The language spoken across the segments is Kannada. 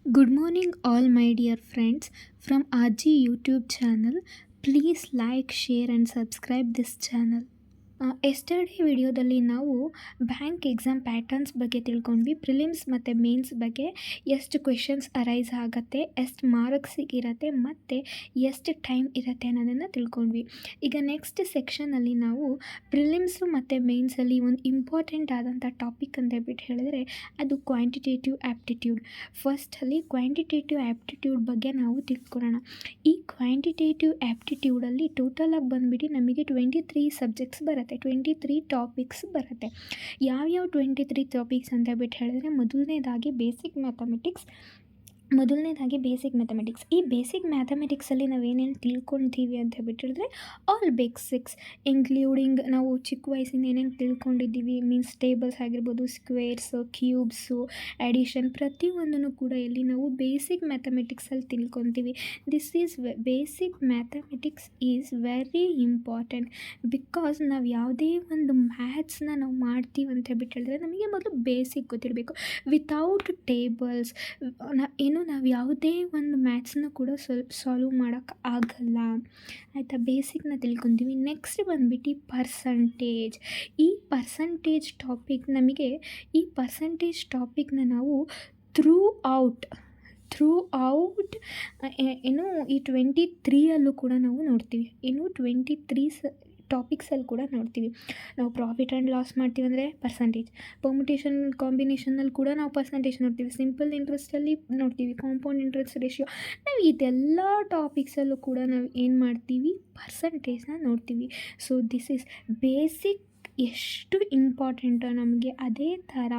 Good morning, all my dear friends from RG YouTube channel. Please like, share, and subscribe this channel. Yesterday ವಿಡಿಯೋದಲ್ಲಿ ನಾವು ಬ್ಯಾಂಕ್ ಎಕ್ಸಾಮ್ ಪ್ಯಾಟರ್ನ್ಸ್ ಬಗ್ಗೆ ತಿಳ್ಕೊಂಡ್ವಿ. ಪ್ರಿಲಿಮ್ಸ್ ಮತ್ತು ಮೇನ್ಸ್ ಬಗ್ಗೆ ಎಷ್ಟು ಕ್ವೆಶನ್ಸ್ ಅರೈಸ್ ಆಗುತ್ತೆ, ಎಷ್ಟು ಮಾರ್ಕ್ಸಿಗಿರುತ್ತೆ ಮತ್ತು ಎಷ್ಟು ಟೈಮ್ ಇರುತ್ತೆ ಅನ್ನೋದನ್ನು ತಿಳ್ಕೊಂಡ್ವಿ. ಈಗ ನೆಕ್ಸ್ಟ್ ಸೆಕ್ಷನಲ್ಲಿ ನಾವು ಪ್ರಿಲಿಮ್ಸು ಮತ್ತು ಮೇನ್ಸಲ್ಲಿ ಒಂದು ಇಂಪಾರ್ಟೆಂಟ್ ಆದಂಥ ಟಾಪಿಕ್ ಅಂತ ಹೇಳ್ಬಿಟ್ಟು ಹೇಳಿದ್ರೆ ಅದು ಕ್ವಾಂಟಿಟೇಟಿವ್ ಆ್ಯಪ್ಟಿಟ್ಯೂಡ್. ಫಸ್ಟಲ್ಲಿ ಕ್ವಾಂಟಿಟೇಟಿವ್ ಆ್ಯಪ್ಟಿಟ್ಯೂಡ್ ಬಗ್ಗೆ ನಾವು ತಿಳ್ಕೊಳ್ಳೋಣ. ಈ ಕ್ವಾಂಟಿಟೇಟಿವ್ ಆ್ಯಪ್ಟಿಟ್ಯೂಡಲ್ಲಿ ಟೋಟಲಾಗಿ ಬಂದುಬಿಟ್ಟು ನಮಗೆ 23 ಸಬ್ಜೆಕ್ಟ್ಸ್ ಬರುತ್ತೆ, 23 ಟಾಪಿಕ್ಸ್ ಬರುತ್ತೆ. ಯಾವ್ಯಾವ 23 ಟಾಪಿಕ್ಸ್ ಅಂತ ಹೇಳ್ಬಿಟ್ಟು ಹೇಳಿದ್ರೆ ಮೊದಲನೇದಾಗಿ ಬೇಸಿಕ್ ಮ್ಯಾಥಮೆಟಿಕ್ಸ್. ಈ ಬೇಸಿಕ್ ಮ್ಯಾಥಮೆಟಿಕ್ಸಲ್ಲಿ ನಾವೇನೇನು ತಿಳ್ಕೊತೀವಿ ಅಂತ ಹೇಳ್ಬಿಟ್ಟು ಹೇಳಿದ್ರೆ ಆಲ್ ಬೇಸಿಕ್ಸ್ ಇನ್ಕ್ಲೂಡಿಂಗ್ ನಾವು ಚಿಕ್ಕ ವಯಸ್ಸಿಂದ ಏನೇನು ತಿಳ್ಕೊಂಡಿದ್ದೀವಿ, ಮೀನ್ಸ್ ಟೇಬಲ್ಸ್ ಆಗಿರ್ಬೋದು, ಸ್ಕ್ವೇರ್ಸು, ಕ್ಯೂಬ್ಸು, ಅಡಿಷನ್, ಪ್ರತಿಯೊಂದನ್ನು ಕೂಡ ಇಲ್ಲಿ ನಾವು ಬೇಸಿಕ್ ಮ್ಯಾಥಮೆಟಿಕ್ಸಲ್ಲಿ ತಿಳ್ಕೊತೀವಿ. Basic mathematics is very important because ನಾವು ಯಾವುದೇ ಒಂದು ಮ್ಯಾಥ್ಸ್ನ ನಾವು ಮಾಡ್ತೀವಿ ಅಂತ ಹೇಳ್ಬಿಟ್ಟು ಹೇಳಿದ್ರೆ ನಮಗೆ ಮೊದಲು ಬೇಸಿಕ್ ಗೊತ್ತಿರಬೇಕು. ವಿತೌಟ್ ಟೇಬಲ್ಸ್ ನಾವು ಯಾವುದೇ ಒಂದು ಮ್ಯಾಥ್ಸ್ನ ಕೂಡ ಸಾಲ್ವ್ ಮಾಡೋಕ್ಕೆ ಆಗಲ್ಲ, ಆಯಿತಾ. ಬೇಸಿಕ್ನ ತಿಳ್ಕೊತೀವಿ. ನೆಕ್ಸ್ಟ್ ಬಂದುಬಿಟ್ಟು ಪರ್ಸಂಟೇಜ್. ಈ ಪರ್ಸಂಟೇಜ್ ಟಾಪಿಕ್ನ ನಾವು ಥ್ರೂ ಔಟ್ ಈ 23ಯಲ್ಲೂ ಕೂಡ ನಾವು ನೋಡ್ತೀವಿ. 23 ಟಾಪಿಕ್ಸಲ್ಲಿ ಕೂಡ ನೋಡ್ತೀವಿ. ನಾವು ಪ್ರಾಫಿಟ್ ಆ್ಯಂಡ್ ಲಾಸ್ ಮಾಡ್ತೀವಿ ಅಂದರೆ ಪರ್ಸಂಟೇಜ್, ಪರ್ಮುಟೇಷನ್ ಕಾಂಬಿನೇಷನಲ್ಲಿ ಕೂಡ ನಾವು ಪರ್ಸಂಟೇಜ್ ನೋಡ್ತೀವಿ, ಸಿಂಪಲ್ ಇಂಟ್ರೆಸ್ಟಲ್ಲಿ ನೋಡ್ತೀವಿ, ಕಾಂಪೌಂಡ್ ಇಂಟ್ರೆಸ್ಟ್ ರೇಷಿಯೋ. ನಾವು ಇದೆಲ್ಲ ಟಾಪಿಕ್ಸಲ್ಲೂ ಕೂಡ ನಾವು ಏನು ಮಾಡ್ತೀವಿ, ಪರ್ಸಂಟೇಜ್ನ ನೋಡ್ತೀವಿ. So this is basic. ಎಷ್ಟು ಇಂಪಾರ್ಟೆಂಟೋ ನಮಗೆ ಅದೇ ಥರ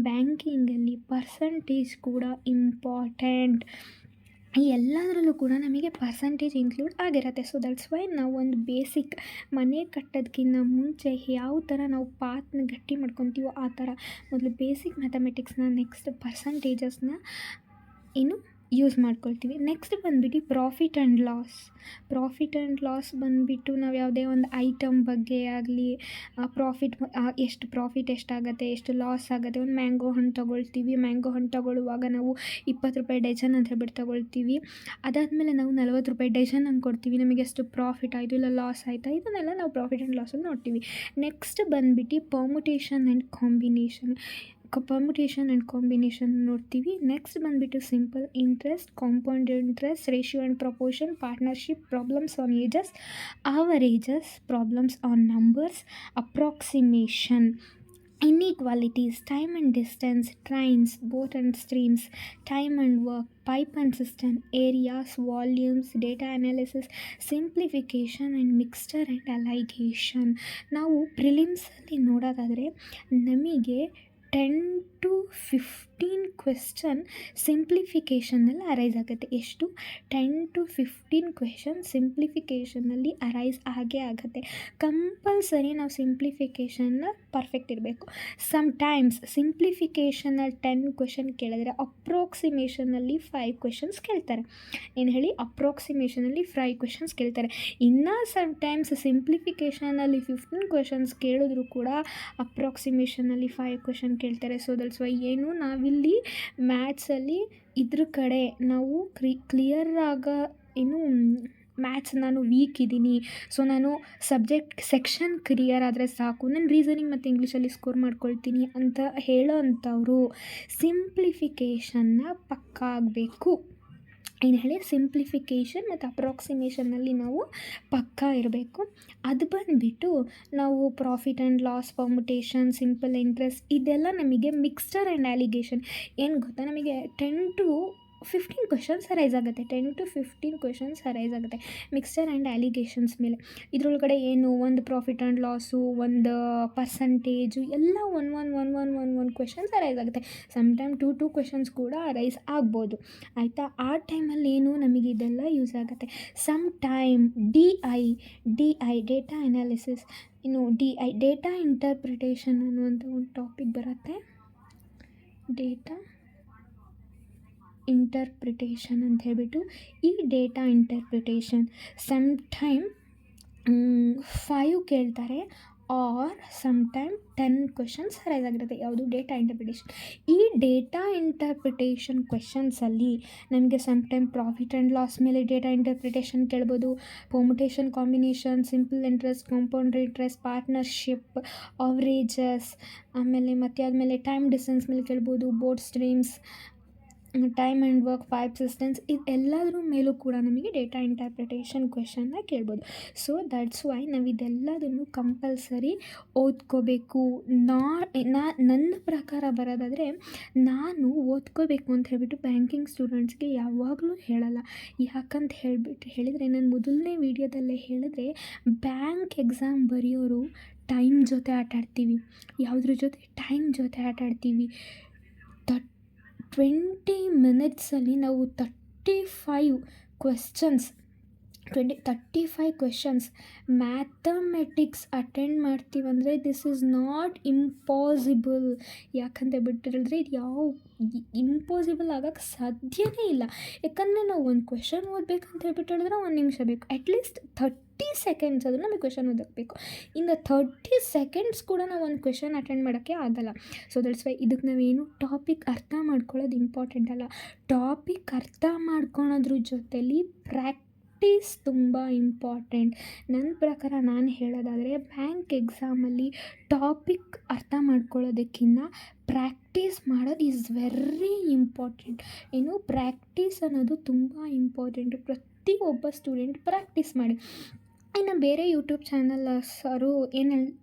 ಬ್ಯಾಂಕಿಂಗಲ್ಲಿ ಪರ್ಸಂಟೇಜ್ ಕೂಡ ಇಂಪಾರ್ಟೆಂಟ್. ಈ ಎಲ್ಲದರಲ್ಲೂ ಕೂಡ ನಮಗೆ ಪರ್ಸಂಟೇಜ್ ಇನ್ಕ್ಲೂಡ್ ಆಗಿರುತ್ತೆ. ಸೊ ದಟ್ಸ್ ವೈ ನಾವು ಒಂದು ಬೇಸಿಕ್ ಮನೆ ಕಟ್ಟೋದಕ್ಕಿಂತ ಮುಂಚೆ ಯಾವ ಥರ ನಾವು ಪಾತ್ನ ಗಟ್ಟಿ ಮಾಡ್ಕೊತೀವೋ ಆ ಥರ ಮೊದಲು ಬೇಸಿಕ್ ಮ್ಯಾಥಮೆಟಿಕ್ಸ್ನ, ನೆಕ್ಸ್ಟ್ ಪರ್ಸಂಟೇಜಸ್ನ ಯೂಸ್ ಮಾಡ್ಕೊಳ್ತೀವಿ. ನೆಕ್ಸ್ಟ್ ಬಂದುಬಿಟ್ಟು ಪ್ರಾಫಿಟ್ ಆ್ಯಂಡ್ ಲಾಸ್ ಬಂದುಬಿಟ್ಟು ನಾವು ಯಾವುದೇ ಒಂದು ಐಟಮ್ ಬಗ್ಗೆ ಆಗಲಿ, ಎಷ್ಟು ಪ್ರಾಫಿಟ್ ಎಷ್ಟಾಗುತ್ತೆ, ಎಷ್ಟು ಲಾಸ್ ಆಗುತ್ತೆ. ಒಂದು ಮ್ಯಾಂಗೋ ಹಣ್ಣು ತೊಗೊಳ್ತೀವಿ, ಮ್ಯಾಂಗೋ ಹಣ್ಣು ತೊಗೊಳ್ಳುವಾಗ ನಾವು 20 ರೂಪಾಯಿ ಡಜನ್ ಅಂತ ಹೇಳ್ಬಿಟ್ಟು ತೊಗೊಳ್ತೀವಿ. ಅದಾದಮೇಲೆ ನಾವು 40 ರೂಪಾಯಿ ಡಜನ್ ಹಂಗೆ ಕೊಡ್ತೀವಿ. ನಮಗೆ ಎಷ್ಟು ಪ್ರಾಫಿಟ್ ಆಯಿತು ಇಲ್ಲ ಲಾಸ್ ಆಯಿತಾ, ಇದನ್ನೆಲ್ಲ ನಾವು ಪ್ರಾಫಿಟ್ ಆ್ಯಂಡ್ ಲಾಸಲ್ಲಿ ನೋಡ್ತೀವಿ. ನೆಕ್ಸ್ಟ್ ಬಂದುಬಿಟ್ಟು ಪರ್ಮುಟೇಷನ್ ಆ್ಯಂಡ್ ಕಾಂಬಿನೇಷನ್ ನೋಡ್ತೀವಿ. ನೆಕ್ಸ್ಟ್ ಬಂದುಬಿಟ್ಟು simple interest, compound interest, ratio and proportion, partnership, problems on ages, averages, problems on numbers, approximation, inequalities, time and distance, trains, boat and streams, time and work, pipe and cistern, areas, volumes, data analysis, simplification and mixture and alligation. ನಾವು ಪ್ರಿಲಿಮ್ಸಲ್ಲಿ ನೋಡೋದಾದರೆ ನಮಗೆ 10 to 15 ಕ್ವೆಶ್ಚನ್ ಸಿಂಪ್ಲಿಫಿಕೇಷನಲ್ಲಿ ಅರೈಸ್ ಆಗುತ್ತೆ. ಎಷ್ಟು? 10 to 15 ಕ್ವೆಶ್ಚನ್ ಸಿಂಪ್ಲಿಫಿಕೇಷನಲ್ಲಿ ಅರೈಸ್ ಆಗುತ್ತೆ. ಕಂಪಲ್ಸರಿ ನಾವು ಸಿಂಪ್ಲಿಫಿಕೇಷನ್ನ ಪರ್ಫೆಕ್ಟ್ ಇರಬೇಕು. ಸಮ್ಟೈಮ್ಸ್ ಸಿಂಪ್ಲಿಫಿಕೇಷನಲ್ಲಿ 10 ಕ್ವೆಶ್ಚನ್ ಕೇಳಿದ್ರೆ ಅಪ್ರಾಕ್ಸಿಮೇಷನಲ್ಲಿ 5 ಕ್ವೆಶ್ಚನ್ಸ್ ಕೇಳ್ತಾರೆ. ಏನು ಹೇಳಿ? ಅಪ್ರಾಕ್ಸಿಮೇಷನಲ್ಲಿ 5 ಕ್ವೆಶ್ಚನ್ಸ್ ಕೇಳ್ತಾರೆ. ಇನ್ನು ಸಮ್ಟೈಮ್ಸ್ ಸಿಂಪ್ಲಿಫಿಕೇಷನಲ್ಲಿ 15 ಕ್ವೆಶ್ಚನ್ಸ್ ಕೇಳಿದ್ರು ಕೂಡ ಅಪ್ರಾಕ್ಸಿಮೇಷನಲ್ಲಿ 5 ಕ್ವೆಶ್ಚನ್ ಕೇಳ್ತಾರೆ. ಸೊ ದಟ್ಸ್ ವೈ ನಾವಿಲ್ಲಿ ಮ್ಯಾಥ್ಸಲ್ಲಿ ಇದ್ರ ಕಡೆ ನಾವು ಕ್ಲಿಯರಾಗ ಮ್ಯಾಥ್ಸ್ ನಾನು ವೀಕ್ ಇದ್ದೀನಿ, ಸೊ ನಾನು ಸೆಕ್ಷನ್ ಕ್ಲಿಯರ್ ಆದರೆ ಸಾಕು, ನಾನು ರೀಸನಿಂಗ್ ಮತ್ತು ಇಂಗ್ಲೀಷಲ್ಲಿ ಸ್ಕೋರ್ ಮಾಡ್ಕೊಳ್ತೀನಿ ಅಂತ ಹೇಳೋ ಅಂಥವರು ಸಿಂಪ್ಲಿಫಿಕೇಷನ್ನ ಪಕ್ಕಾ ಆಗಬೇಕು. ಏನು ಹೇಳಿ? ಸಿಂಪ್ಲಿಫಿಕೇಷನ್ ಮತ್ತು ಅಪ್ರಾಕ್ಸಿಮೇಷನ್ನಲ್ಲಿ ನಾವು ಪಕ್ಕಾ ಇರಬೇಕು. ಅದು ಬಂದುಬಿಟ್ಟು ನಾವು profit and loss, permutation, simple interest, ಇದೆಲ್ಲ ನಮಗೆ ಮಿಕ್ಸ್ಚರ್ ಆ್ಯಂಡ್ ಅಲಿಗೇಷನ್. ಏನು ಗೊತ್ತಾ, ನಮಗೆ 10 to 15 ಕ್ವೆಶ್ಚನ್ಸ್ ಅರೈಸ್ ಆಗುತ್ತೆ. 10 to 15 ಕ್ವೆಶ್ಚನ್ಸ್ ಅರೈಸ್ ಆಗುತ್ತೆ ಮಿಕ್ಸ್ಚರ್ ಆ್ಯಂಡ್ ಅಲಿಗೇಷನ್ಸ್ ಮೇಲೆ. ಇದರೊಳಗಡೆ ಒಂದು ಪ್ರಾಫಿಟ್ ಆ್ಯಂಡ್ ಲಾಸು, ಒಂದು ಪರ್ಸಂಟೇಜು ಎಲ್ಲ ಒನ್ ಕ್ವೆಶ್ಚನ್ಸ್ ಅರೈಸ್ ಆಗುತ್ತೆ. ಸಮ್ಟೈಮ್ 2 ಕ್ವೆಶ್ಚನ್ಸ್ ಕೂಡ ಅರೈಸ್ ಆಗ್ಬೋದು, ಆಯಿತಾ. ಆ ಟೈಮಲ್ಲಿ ನಮಗೆ ಇದೆಲ್ಲ ಯೂಸ್ ಆಗುತ್ತೆ. Sometime D I data analysis, data interpretation ಅನ್ನುವಂಥ ಒಂದು ಟಾಪಿಕ್ ಬರುತ್ತೆ. ಡೇಟಾ ಇಂಟರ್ಪ್ರಿಟೇಷನ್ ಅಂತ ಹೇಳ್ಬಿಟ್ಟು, ಈ ಡೇಟಾ ಇಂಟರ್ಪ್ರಿಟೇಷನ್ ಸಮ್ಟೈಮ್ 5 ಕೇಳ್ತಾರೆ ಆರ್ ಸಮ್ಟೈಮ್ 10 ಕ್ವೆಶನ್ಸ್ ರೈಸ್ ಆಗಿರುತ್ತೆ. ಯಾವುದು? Data interpretation. ಈ ಡೇಟಾ ಇಂಟರ್ಪ್ರಿಟೇಷನ್ ಕ್ವೆಶನ್ಸಲ್ಲಿ ನಮಗೆ ಸಮ್ಟೈಮ್ ಪ್ರಾಫಿಟ್ ಆ್ಯಂಡ್ ಲಾಸ್ ಮೇಲೆ ಡೇಟಾ ಇಂಟರ್ಪ್ರಿಟೇಷನ್ ಕೇಳ್ಬೋದು, permutation combination, simple interest, compound interest, partnership, averages, ಆಮೇಲೆ ಮತ್ತೆ ಆದಮೇಲೆ ಟೈಮ್ ಡಿಸ್ಟೆನ್ಸ್ ಮೇಲೆ ಕೇಳ್ಬೋದು, board streams, time and work, pipe systems, ಇದೆಲ್ಲದ್ರ ಮೇಲೂ ಕೂಡ ನಮಗೆ ಡೇಟಾ ಇಂಟರ್ಪ್ರಿಟೇಷನ್ ಕ್ವೆಶನ್ನ ಕೇಳ್ಬೋದು. ಸೊ ದಟ್ಸ್ ವೈ ನಾವು ಇದೆಲ್ಲದನ್ನು ಕಂಪಲ್ಸರಿ ಓದ್ಕೋಬೇಕು. ನನ್ನ ಪ್ರಕಾರ ಬರೋದಾದರೆ ನಾನು ಓದ್ಕೋಬೇಕು ಅಂತ ಹೇಳ್ಬಿಟ್ಟು ಬ್ಯಾಂಕಿಂಗ್ ಸ್ಟೂಡೆಂಟ್ಸ್ಗೆ ಯಾವಾಗಲೂ ಹೇಳಲ್ಲ. ಯಾಕಂತ ಹೇಳಿದರೆ ನಾನು ಮೊದಲನೇ ವೀಡಿಯೋದಲ್ಲೇ ಹೇಳಿದ್ರೆ, ಬ್ಯಾಂಕ್ ಎಕ್ಸಾಮ್ ಬರೆಯೋರು ಟೈಮ್ ಜೊತೆ ಆಟಾಡ್ತೀವಿ. ಯಾವುದ್ರ ಜೊತೆ? ಟೈಮ್ ಜೊತೆ ಆಟಾಡ್ತೀವಿ. 20 ಮಿನಿಟ್ಸಲ್ಲಿ ನಾವು 35 ಕ್ವೆಶನ್ಸ್ ಮ್ಯಾಥಮೆಟಿಕ್ಸ್ ಅಟೆಂಡ್ ಮಾಡ್ತೀವಂದರೆ ದಿಸ್ ಈಸ್ ನಾಟ್ ಇಂಪಾಸಿಬಲ್. ಯಾಕಂತ ಹೇಳಿದ್ರೆ ಇದು ಇಂಪಾಸಿಬಲ್ ಆಗೋಕ್ಕೆ ಸಾಧ್ಯವೇ ಇಲ್ಲ. ಯಾಕಂದರೆ ನಾವು ಒಂದು ಕ್ವೆಶನ್ ಓದಬೇಕಂತ ಹೇಳಿದ್ರೆ 1 ನಿಮಿಷ ಬೇಕು, ಅಟ್ಲೀಸ್ಟ್ 30 ಸೆಕೆಂಡ್ಸ್ ಆದರೂ ನಮಗೆ ಕ್ವೆಶನ್ ಓದಕ್ಕೆ ಬೇಕು. ಇನ್ನು 30 ಸೆಕೆಂಡ್ಸ್ ಕೂಡ ನಾವು ಒಂದು ಕ್ವೆಶನ್ ಅಟೆಂಡ್ ಮಾಡೋಕ್ಕೆ ಆಗಲ್ಲ. ಸೊ ದಟ್ಸ್ ವೈ ಇದಕ್ಕೆ ನಾವೇನು ಟಾಪಿಕ್ ಅರ್ಥ ಮಾಡ್ಕೊಳ್ಳೋದು ಇಂಪಾರ್ಟೆಂಟ್ ಅಲ್ಲ. ಟಾಪಿಕ್ ಅರ್ಥ ಮಾಡ್ಕೊಳೋದ್ರ ಜೊತೆಲಿ ಪ್ರಾಕ್ಟೀಸ್ ತುಂಬ ಇಂಪಾರ್ಟೆಂಟ್. ನನ್ನ ಪ್ರಕಾರ ನಾನು ಹೇಳೋದಾದರೆ ಬ್ಯಾಂಕ್ ಎಕ್ಸಾಮಲ್ಲಿ ಟಾಪಿಕ್ ಅರ್ಥ ಮಾಡ್ಕೊಳ್ಳೋದಕ್ಕಿಂತ ಪ್ರಾಕ್ಟೀಸ್ ಮಾಡೋದು ಈಸ್ ವೆರಿ ಇಂಪಾರ್ಟೆಂಟ್. ಪ್ರಾಕ್ಟೀಸ್ ಅನ್ನೋದು ತುಂಬ ಇಂಪಾರ್ಟೆಂಟು. ಪ್ರತಿಯೊಬ್ಬ ಸ್ಟೂಡೆಂಟ್ ಪ್ರಾಕ್ಟೀಸ್ ಮಾಡಿ. ಇನ್ನು ಬೇರೆ ಯೂಟ್ಯೂಬ್ ಚಾನಲ್ಸರು ಏನು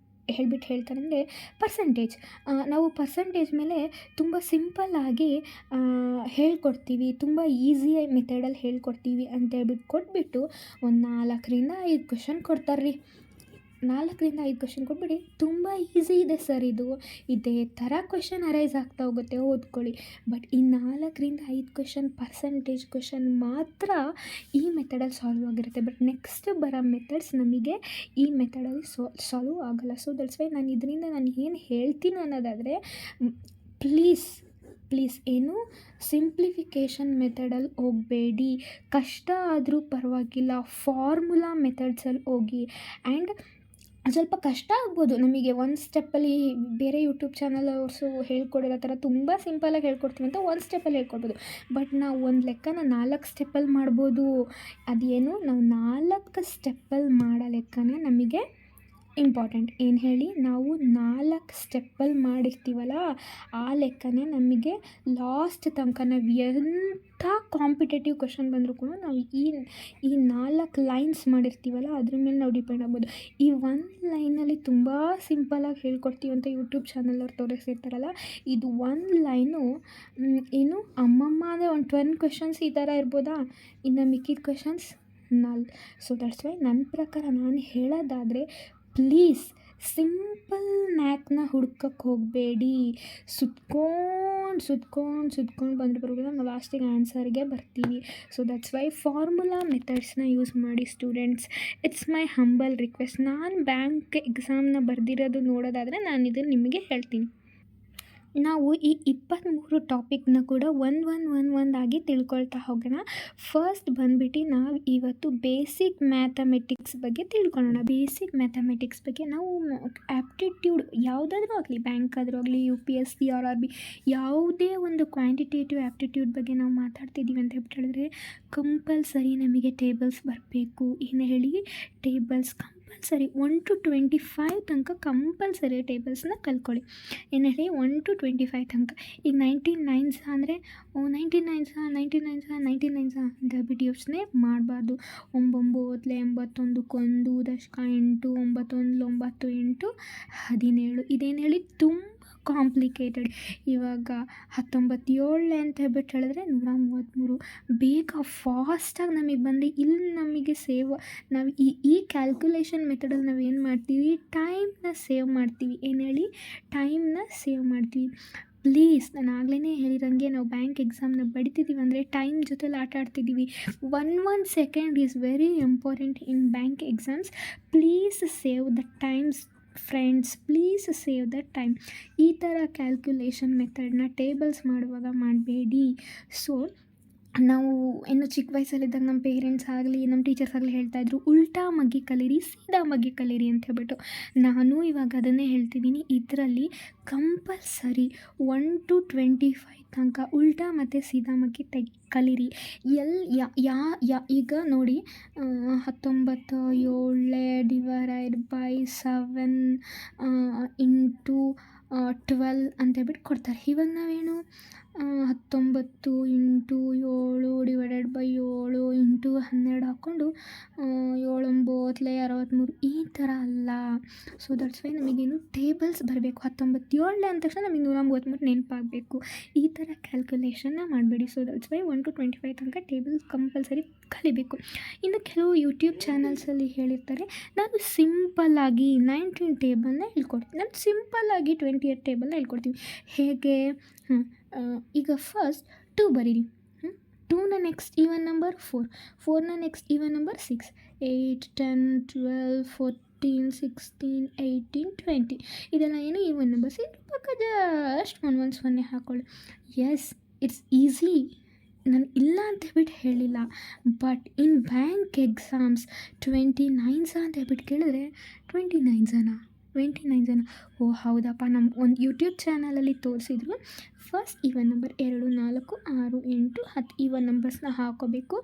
ಹೇಳ್ತಾರೆ ಅಂದರೆ ಪರ್ಸೆಂಟೇಜ್. ನಾವು ಪರ್ಸೆಂಟೇಜ್ ಮೇಲೆ ತುಂಬ ಸಿಂಪಲ್ಲಾಗಿ ಹೇಳ್ಕೊಡ್ತೀವಿ, ತುಂಬ ಈಸಿ ಮೆಥಡಲ್ಲಿ ಹೇಳ್ಕೊಡ್ತೀವಿ ಅಂತೇಳ್ಬಿಟ್ಟು ಕೊಟ್ಬಿಟ್ಟು ಒಂದು 4ರಿಂದ 5 ಕ್ವೆಶನ್ ಕೊಡ್ತಾರೆ ರೀ. 4ರಿಂದ 5 ಕ್ವೆಶನ್ ಕೊಟ್ಬಿಡಿ, ತುಂಬ ಈಸಿ ಇದೆ ಸರ್ ಇದು, ಇದೇ ಥರ ಕ್ವೆಶನ್ ಅರೈಸ್ ಆಗ್ತಾ ಹೋಗುತ್ತೆ, ಓದ್ಕೊಳ್ಳಿ. ಬಟ್ ಈ 4ರಿಂದ 5 ಕ್ವೆಶನ್ ಪರ್ಸೆಂಟೇಜ್ ಕ್ವೆಶನ್ ಮಾತ್ರ ಈ ಮೆಥಡಲ್ಲಿ ಸಾಲ್ವ್ ಆಗಿರುತ್ತೆ. ಬಟ್ ನೆಕ್ಸ್ಟ್ ಬರೋ ಮೆಥಡ್ಸ್ ನಮಗೆ ಈ ಮೆಥಡಲ್ಲಿ ಸಾಲ್ವ್ ಆಗೋಲ್ಲ. ಸೊ ದಟ್ಸ್ ವೈ ಇದರಿಂದ ನಾನು ಏನು ಹೇಳ್ತೀನಿ ಅನ್ನೋದಾದರೆ, ಪ್ಲೀಸ್ ಸಿಂಪ್ಲಿಫಿಕೇಷನ್ ಮೆಥಡಲ್ಲಿ ಹೋಗಬೇಡಿ. ಕಷ್ಟ ಆದರೂ ಪರವಾಗಿಲ್ಲ, ಫಾರ್ಮುಲಾ ಮೆಥಡ್ಸಲ್ಲಿ ಹೋಗಿ. ಆ್ಯಂಡ್ ಸ್ವಲ್ಪ ಕಷ್ಟ ಆಗ್ಬೋದು ನಮಗೆ ಒಂದು ಸ್ಟೆಪ್ಪಲ್ಲಿ. ಬೇರೆ ಯೂಟ್ಯೂಬ್ ಚಾನಲ್ ಅವ್ರಸು ಹೇಳ್ಕೊಡಿರೋ ಥರ ತುಂಬ ಸಿಂಪಲಾಗಿ ಹೇಳ್ಕೊಡ್ತೀವಿ ಅಂತ ಒಂದು ಸ್ಟೆಪ್ಪಲ್ಲಿ ಹೇಳ್ಕೊಡ್ಬೋದು. ಬಟ್ ನಾವು ಒಂದು ಲೆಕ್ಕನ 4 ಸ್ಟೆಪ್ಪಲ್ಲಿ ಮಾಡ್ಬೋದು. ಅದೇನು? ನಾವು 4 ಸ್ಟೆಪ್ಪಲ್ಲಿ ಮಾಡೋ ಲೆಕ್ಕನೇ ನಮಗೆ ಇಂಪಾರ್ಟೆಂಟ್. ಏನು ಹೇಳಿ? ನಾವು 4 ಸ್ಟೆಪ್ಪಲ್ಲಿ ಮಾಡಿರ್ತೀವಲ್ಲ, ಆ ಲೆಕ್ಕನೇ ನಮಗೆ ಲಾಸ್ಟ್ ತನಕ ನಾವು ಎಂಥ ಕಾಂಪಿಟೇಟಿವ್ ಕ್ವೆಶನ್ ಬಂದರೂ ಕೂಡ ನಾವು ಈ 4 ಲೈನ್ಸ್ ಮಾಡಿರ್ತೀವಲ್ಲ, ಅದ್ರ ಮೇಲೆ ನಾವು ಡಿಪೆಂಡ್ ಆಗ್ಬೋದು. ಈ 1 ಲೈನಲ್ಲಿ ತುಂಬ ಸಿಂಪಲಾಗಿ ಹೇಳ್ಕೊಡ್ತೀವಿ ಅಂತ ಯೂಟ್ಯೂಬ್ ಚಾನಲವ್ರು ತೋರಿಸಿರ್ತಾರಲ್ಲ, ಇದು 1 ಲೈನು ಅಮ್ಮಮ್ಮ ಅಂದರೆ ಒಂದು 20 ಕ್ವೆಶನ್ಸ್ ಈ ಥರ ಇರ್ಬೋದಾ, ಇನ್ನು ಮಿಕ್ಕಿದ ಕ್ವೆಶನ್ಸ್ ನಲ್. ಸೊ ದಟ್ಸ್ ವೈ ನನ್ನ ಪ್ರಕಾರ ನಾನು ಹೇಳೋದಾದರೆ, ಪ್ಲೀಸ್ ಸಿಂಪಲ್ ಮ್ಯಾಥ್ನ ಹುಡ್ಕಕ್ಕೆ ಹೋಗಬೇಡಿ. ಸುತ್ಕೊಂಡು ಬಂದರೆ ಬರೋಲ್ಲ, ನಾವು ಲಾಸ್ಟಿಗೆ ಆನ್ಸರ್ಗೆ ಬರ್ತೀವಿ. ಸೊ ದಟ್ಸ್ ವೈ ಫಾರ್ಮುಲಾ ಮೆಥಡ್ಸ್ನ ಯೂಸ್ ಮಾಡಿ students. It's my humble request. ನಾನು ಬ್ಯಾಂಕ್ ಎಕ್ಸಾಮ್ನ ಬರೆದಿರೋದು ನೋಡೋದಾದರೆ ನಾನು ಇದನ್ನು ನಿಮಗೆ ಹೇಳ್ತೀನಿ. ನಾವು ಈ 23 ಟಾಪಿಕ್ನ ಕೂಡ ಒಂದಾಗಿ ತಿಳ್ಕೊಳ್ತಾ ಹೋಗೋಣ. ಫಸ್ಟ್ ಬಂದ್ಬಿಟ್ಟು ನಾವು ಇವತ್ತು ಬೇಸಿಕ್ ಮ್ಯಾಥಮೆಟಿಕ್ಸ್ ಬಗ್ಗೆ ತಿಳ್ಕೊಳ್ಳೋಣ. ಬೇಸಿಕ್ ಮ್ಯಾಥಮೆಟಿಕ್ಸ್ ಬಗ್ಗೆ ನಾವು ಆ್ಯಪ್ಟಿಟ್ಯೂಡ್ ಯಾವುದಾದ್ರೂ ಆಗಲಿ, ಬ್ಯಾಂಕ್ ಆದರೂ ಆಗಲಿ, UPSC RRB, ಯಾವುದೇ ಒಂದು ಕ್ವಾಂಟಿಟೇಟಿವ್ ಆ್ಯಪ್ಟಿಟ್ಯೂಡ್ ಬಗ್ಗೆ ನಾವು ಮಾತಾಡ್ತಿದ್ದೀವಿ ಅಂತ ಹೇಳಿದ್ರೆ ಕಂಪಲ್ಸರಿ ನಮಗೆ ಟೇಬಲ್ಸ್ ಬರಬೇಕು. ಏನು ಹೇಳಿ? ಟೇಬಲ್ಸ್ ಕಂಪಲ್ಸರಿ 1 to 25 ತನಕ ಕಂಪಲ್ಸರಿ ಟೇಬಲ್ಸ್ನ ಕಲ್ತ್ಕೊಳ್ಳಿ. ಏನು ಹೇಳಿ? 1 to 25 ತನಕ. ಈಗ 99 ಅಂದರೆ 99 ಅಂತ ಹೇಳ್ಬಿಟ್ಟು ಯೋಚನೆ ಮಾಡಬಾರ್ದು. 9 81 1 ದಶಕ 8 9 9 8 17 ಇದೇನು ಹೇಳಿ? ತುಂಬ ಕಾಂಪ್ಲಿಕೇಟೆಡ್. ಇವಾಗ 19 ಅಂತ ಹೇಳ್ಬಿಟ್ಟು ಹೇಳಿದ್ರೆ 133. ಬೇಗ ಫಾಸ್ಟಾಗಿ ನಮಗೆ ಬಂದು ಇಲ್ಲಿ ನಮಗೆ ನಾವು ಈ ಕ್ಯಾಲ್ಕುಲೇಷನ್ ಮೆಥಡಲ್ಲಿ ನಾವು ಏನು ಮಾಡ್ತೀವಿ? ಟೈಮ್ನ ಸೇವ್ ಮಾಡ್ತೀವಿ. ಏನು ಹೇಳಿ? ಟೈಮ್ನ ಸೇವ್ ಮಾಡ್ತೀವಿ. ಪ್ಲೀಸ್, ನಾನು ಆಗಲೇ ಹೇಳಿದಂಗೆ ನಾವು ಬ್ಯಾಂಕ್ ಎಕ್ಸಾಮ್ನ ಬಡಿತಿದ್ದೀವಿ ಅಂದರೆ ಟೈಮ್ ಜೊತೆಲಿ ಆಟ ಆಡ್ತಿದ್ದೀವಿ. 1 second is very important in bank exams. Please save the times friends, please save the time. ಈ ಥರ ಕ್ಯಾಲ್ಕುಲೇಷನ್ ಮೆಥಡ್ನ ಟೇಬಲ್ಸ್ ಮಾಡುವಾಗ ಮಾಡಬೇಡಿ. ಸೊ ನಾವು ಇನ್ನು ಚಿಕ್ಕ ವಯಸ್ಸಲ್ಲಿದ್ದಾಗ ನಮ್ಮ ಪೇರೆಂಟ್ಸ್ ಆಗಲಿ ನಮ್ಮ ಟೀಚರ್ಸ್ ಆಗಲಿ ಹೇಳ್ತಾಯಿದ್ರು, ಉಲ್ಟಾ ಮಗ್ಗಿ ಕಲೀರಿ, ಸೀದಾ ಮಗ್ಗಿ ಕಲೀರಿ ಅಂತ ಹೇಳ್ಬಿಟ್ಟು. ನಾನು ಇವಾಗ ಅದನ್ನೇ ಹೇಳ್ತಿದ್ದೀನಿ. ಇದರಲ್ಲಿ ಕಂಪಲ್ಸರಿ 1 to 25 ತನಕ ಉಲ್ಟಾ ಮತ್ತು ಸೀದಾ ಮಗ್ಗಿ ಕಲೀರಿ. ಈಗ ನೋಡಿ, 19 7 ಡಿವೈಡೆಡ್ ಬೈ 7 ಇಂಟು 12 ಅಂತೇಳ್ಬಿಟ್ಟು ಕೊಡ್ತಾರೆ. ಇವಾಗ ನಾವೇನು 19 ಇಂಟು 7 ಡಿವೈಡೆಡ್ ಬೈ 7 ಇಂಟು 12 ಹಾಕ್ಕೊಂಡು 7 9 63 ಈ ಥರ ಅಲ್ಲ. ಸೊ ದಟ್ಸ್ ವೈ ನಮಗೇನು ಟೇಬಲ್ಸ್ ಬರಬೇಕು. 19 7 ಅಂದ ತಕ್ಷಣ ನಮಗೆ 133 ನೆನಪಾಗಬೇಕು. ಈ ಥರ ಕ್ಯಾಲ್ಕುಲೇಷನ್ನ ಮಾಡಬೇಡಿ. ಸೊ ದಟ್ಸ್ ವೈ 1 to 25 ತನಕ ಟೇಬಲ್ಸ್ ಕಂಪಲ್ಸರಿ ಕಲಿಬೇಕು. ಇನ್ನು ಕೆಲವು ಯೂಟ್ಯೂಬ್ ಚಾನಲ್ಸಲ್ಲಿ ಹೇಳಿರ್ತಾರೆ, ನಾನು ಸಿಂಪಲ್ಲಾಗಿ 19 ಟೇಬಲ್ನ ಹೇಳ್ಕೊಡ್ತೀನಿ, ನಾನು ಸಿಂಪಲ್ಲಾಗಿ 28 ಟೇಬಲ್ನ ಹೇಳ್ಕೊಡ್ತೀನಿ. ಹೇಗೆ? ಈಗ ಫಸ್ಟ್ 2 ಬರೀರಿ. 2ನ ನೆಕ್ಸ್ಟ್ ಈವನ್ ನಂಬರ್ 4, 4ನ ನೆಕ್ಸ್ಟ್ ಈವನ್ ನಂಬರ್ 6, 8 10 12 14 16 18 20 ಇದೆಲ್ಲ ಏನು ಈವನ್ ನಂಬರ್ಸ್. ಇದ್ರ ಪಕ್ಕ ಜಸ್ಟ್ 1 1 0 ಹಾಕ್ಕೊಳ್ಳಿ. Yes, it's easy. ನಾನು ಇಲ್ಲ ಅಂತ ಹೇಳ್ಬಿಟ್ಟು ಹೇಳಿಲ್ಲ. ಬಟ್ ಇನ್ ಬ್ಯಾಂಕ್ ಎಕ್ಸಾಮ್ಸ್ 29 ಅಂತ ಹೇಳ್ಬಿಟ್ಟು ಕೇಳಿದ್ರೆ 29 ಜನ ಓ ಹೌದಪ್ಪ, ನಮ್ಮ ಒಂದು ಯೂಟ್ಯೂಬ್ ಚಾನಲಲ್ಲಿ ತೋರಿಸಿದ್ರು. ಫಸ್ಟ್ ಈವನ್ ನಂಬರ್ 2 4 6 8 10 ಈವನ್ ನಂಬರ್ಸ್ನ ಹಾಕೋಬೇಕು.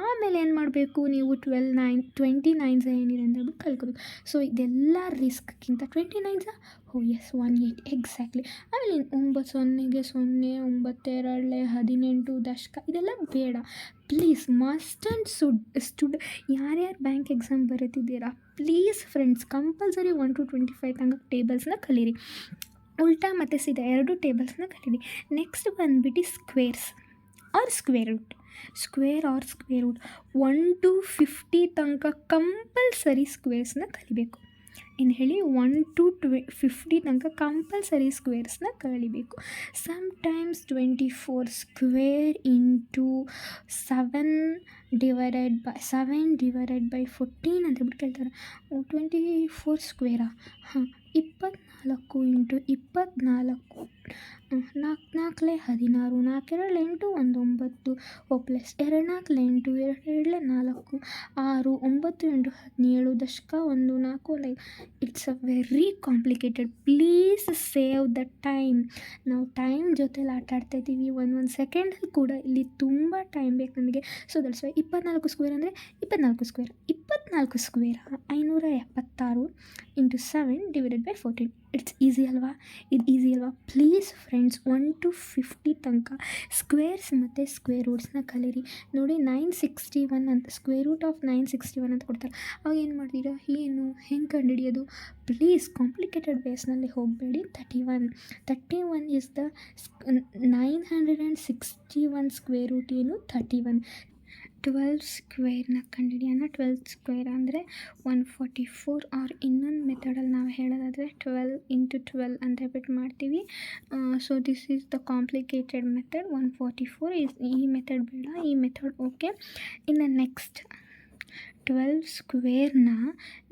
ಆಮೇಲೆ ಏನು ಮಾಡಬೇಕು, ನೀವು 29 ಏನಿದೆ ಅಂತ ಹೇಳ್ಬಿಟ್ಟು ಕಲ್ಕೋಬೇಕು. ಸೊ ಇದೆಲ್ಲ ರಿಸ್ಕ್ಗಿಂತ 29 ಎಸ್ 18 ಎಕ್ಸಾಕ್ಟ್ಲಿ. ಆಮೇಲೆ 9 0ಗೆ 0 9 2 18 ದಶಕ ಇದೆಲ್ಲ ಬೇಡ ಪ್ಲೀಸ್. ಮಸ್ಟ್ ಆ್ಯಂಡ್ ಸ್ಟುಡ್ ಯಾರ್ಯಾರು ಬ್ಯಾಂಕ್ ಎಕ್ಸಾಮ್ ಬರೀತಿದ್ದೀರಾ, ಪ್ಲೀಸ್ ಫ್ರೆಂಡ್ಸ್ ಕಂಪಲ್ಸರಿ 1 to 25 ತನಕ ಟೇಬಲ್ಸ್ನ ಕಲೀರಿ. ಉಲ್ಟಾ ಮತ್ತು ಸೀದಾ 2 ಟೇಬಲ್ಸ್ನ ಕಲೀರಿ. ನೆಕ್ಸ್ಟ್ ಬಂದುಬಿಟ್ಟು square or square root 1 to 50 ತನಕ ಕಂಪಲ್ಸರಿ ಸ್ಕ್ವೇರ್ಸ್ನ ಕಲಿಬೇಕು. ಏನು ಹೇಳಿ, 1 to 50 ತನಕ ಕಂಪಲ್ಸರಿ ಸ್ಕ್ವೇರ್ಸ್ನ ಕಲಿಬೇಕು. Sometimes 24 square into 7 divided by 14 ಅಂತ ಹೇಳ್ಬಿಟ್ಟು ಕೇಳ್ತಾರೆ. 24 ಸ್ಕ್ವೇರಾ? 24 ಇಂಟು 24 4 4 16 4 2 8 1 9 ಪ್ಲಸ್ 2 4 8 2 2 4 6 9 8 17 ದಶಕ 1 4 1 it's a very complicated. Please save the time. ನಾವು ಟೈಮ್ ಜೊತೆಲಿ ಆಟ ಆಡ್ತಾಯಿದ್ದೀವಿ. ಒಂದು ಸೆಕೆಂಡಲ್ಲಿ ಕೂಡ ಇಲ್ಲಿ ತುಂಬ ಟೈಮ್ ಬೇಕು ನಮಗೆ. ಸೊ ದಟ್ಸ್ ವೈ 24 ಸ್ಕ್ವೇರ್ ಅಂದರೆ 24 square 576 into 7 divided by 14. It's easy ಅಲ್ವಾ? ಇದು ಈಸಿ ಅಲ್ವಾ? ಪ್ಲೀಸ್ ಫ್ರೆಂಡ್ಸ್ 1 to 50 ತನಕ ಸ್ಕ್ವೇರ್ಸ್ ಮತ್ತು ಸ್ಕ್ವೇರ್ ರೂಟ್ಸ್ನ ಕಲೀರಿ. ನೋಡಿ 961 ಅಂತ ಸ್ಕ್ವೇರ್ ರೂಟ್ ಆಫ್ 961 ಅಂತ ಕೊಡ್ತಾರೆ. ಅವಾಗ ಏನು ಮಾಡ್ತೀರಾ, ಏನು ಹೆಂಗೆ ಕಂಡುಹಿಡಿಯೋದು? ಪ್ಲೀಸ್ ಕಾಂಪ್ಲಿಕೇಟೆಡ್ ಬೇಸ್ನಲ್ಲಿ ಹೋಗಬೇಡಿ. 31 ಇಸ್ ದ 961 ಸ್ಕ್ವೇರ್ ರೂಟ್ ಏನು 31. 12 ಸ್ಕ್ವೇರ್ನ ಕಂಡುಹಿಡಿಯೋಣ. 12 ಸ್ಕ್ವೇರ್ ಅಂದರೆ 144. ಆರ್ ಇನ್ನೊಂದು ಮೆಥಡಲ್ಲಿ ನಾವು ಹೇಳೋದಾದರೆ 12 ಇಂಟು 12 ಅಂತ ಹೇಳ್ಬಿಟ್ಟು ಮಾಡ್ತೀವಿ. So this is the complicated method. 144 ಈ ಮೆಥಡ್ ಬೇಡ, ಈ ಮೆಥಡ್ ಓಕೆ. ಇನ್ನು ನೆಕ್ಸ್ಟ್ 12 ಸ್ಕ್ವೇರ್ನ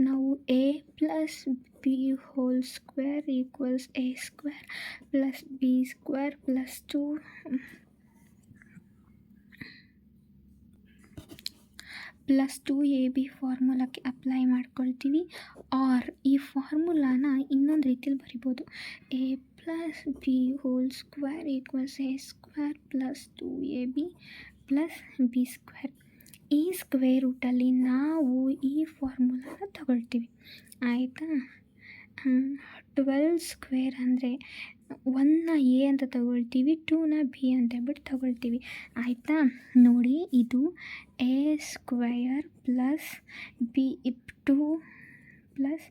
ನಾವು a plus b whole square equals a square plus b square plus 2 plus 2ab ಫಾರ್ಮುಲಾಕ್ಕೆ ಅಪ್ಲೈ ಮಾಡ್ಕೊಳ್ತೀವಿ. ಆರ್ ಈ ಫಾರ್ಮುಲಾನ ಇನ್ನೊಂದು ರೀತಿಯಲ್ಲಿ ಬರಿಬೋದು. a plus b whole square equals a square plus 2ab plus b square. ಈ ಸ್ಕ್ವೇರ್ ರೂಟಲ್ಲಿ ನಾವು ಈ ಫಾರ್ಮುಲಾನ ತಗೊಳ್ತೀವಿ, ಆಯಿತಾ? 12 ಸ್ಕ್ವೇರ್ ಅಂದರೆ 1ನ a ಅಂತ ತಗೊಳ್ತೀವಿ, 2ನ b ಅಂತ ಹೇಳ್ಬಿಟ್ಟು ತಗೊಳ್ತೀವಿ, ಆಯಿತಾ? ನೋಡಿ, ಇದು a square plus b 2 plus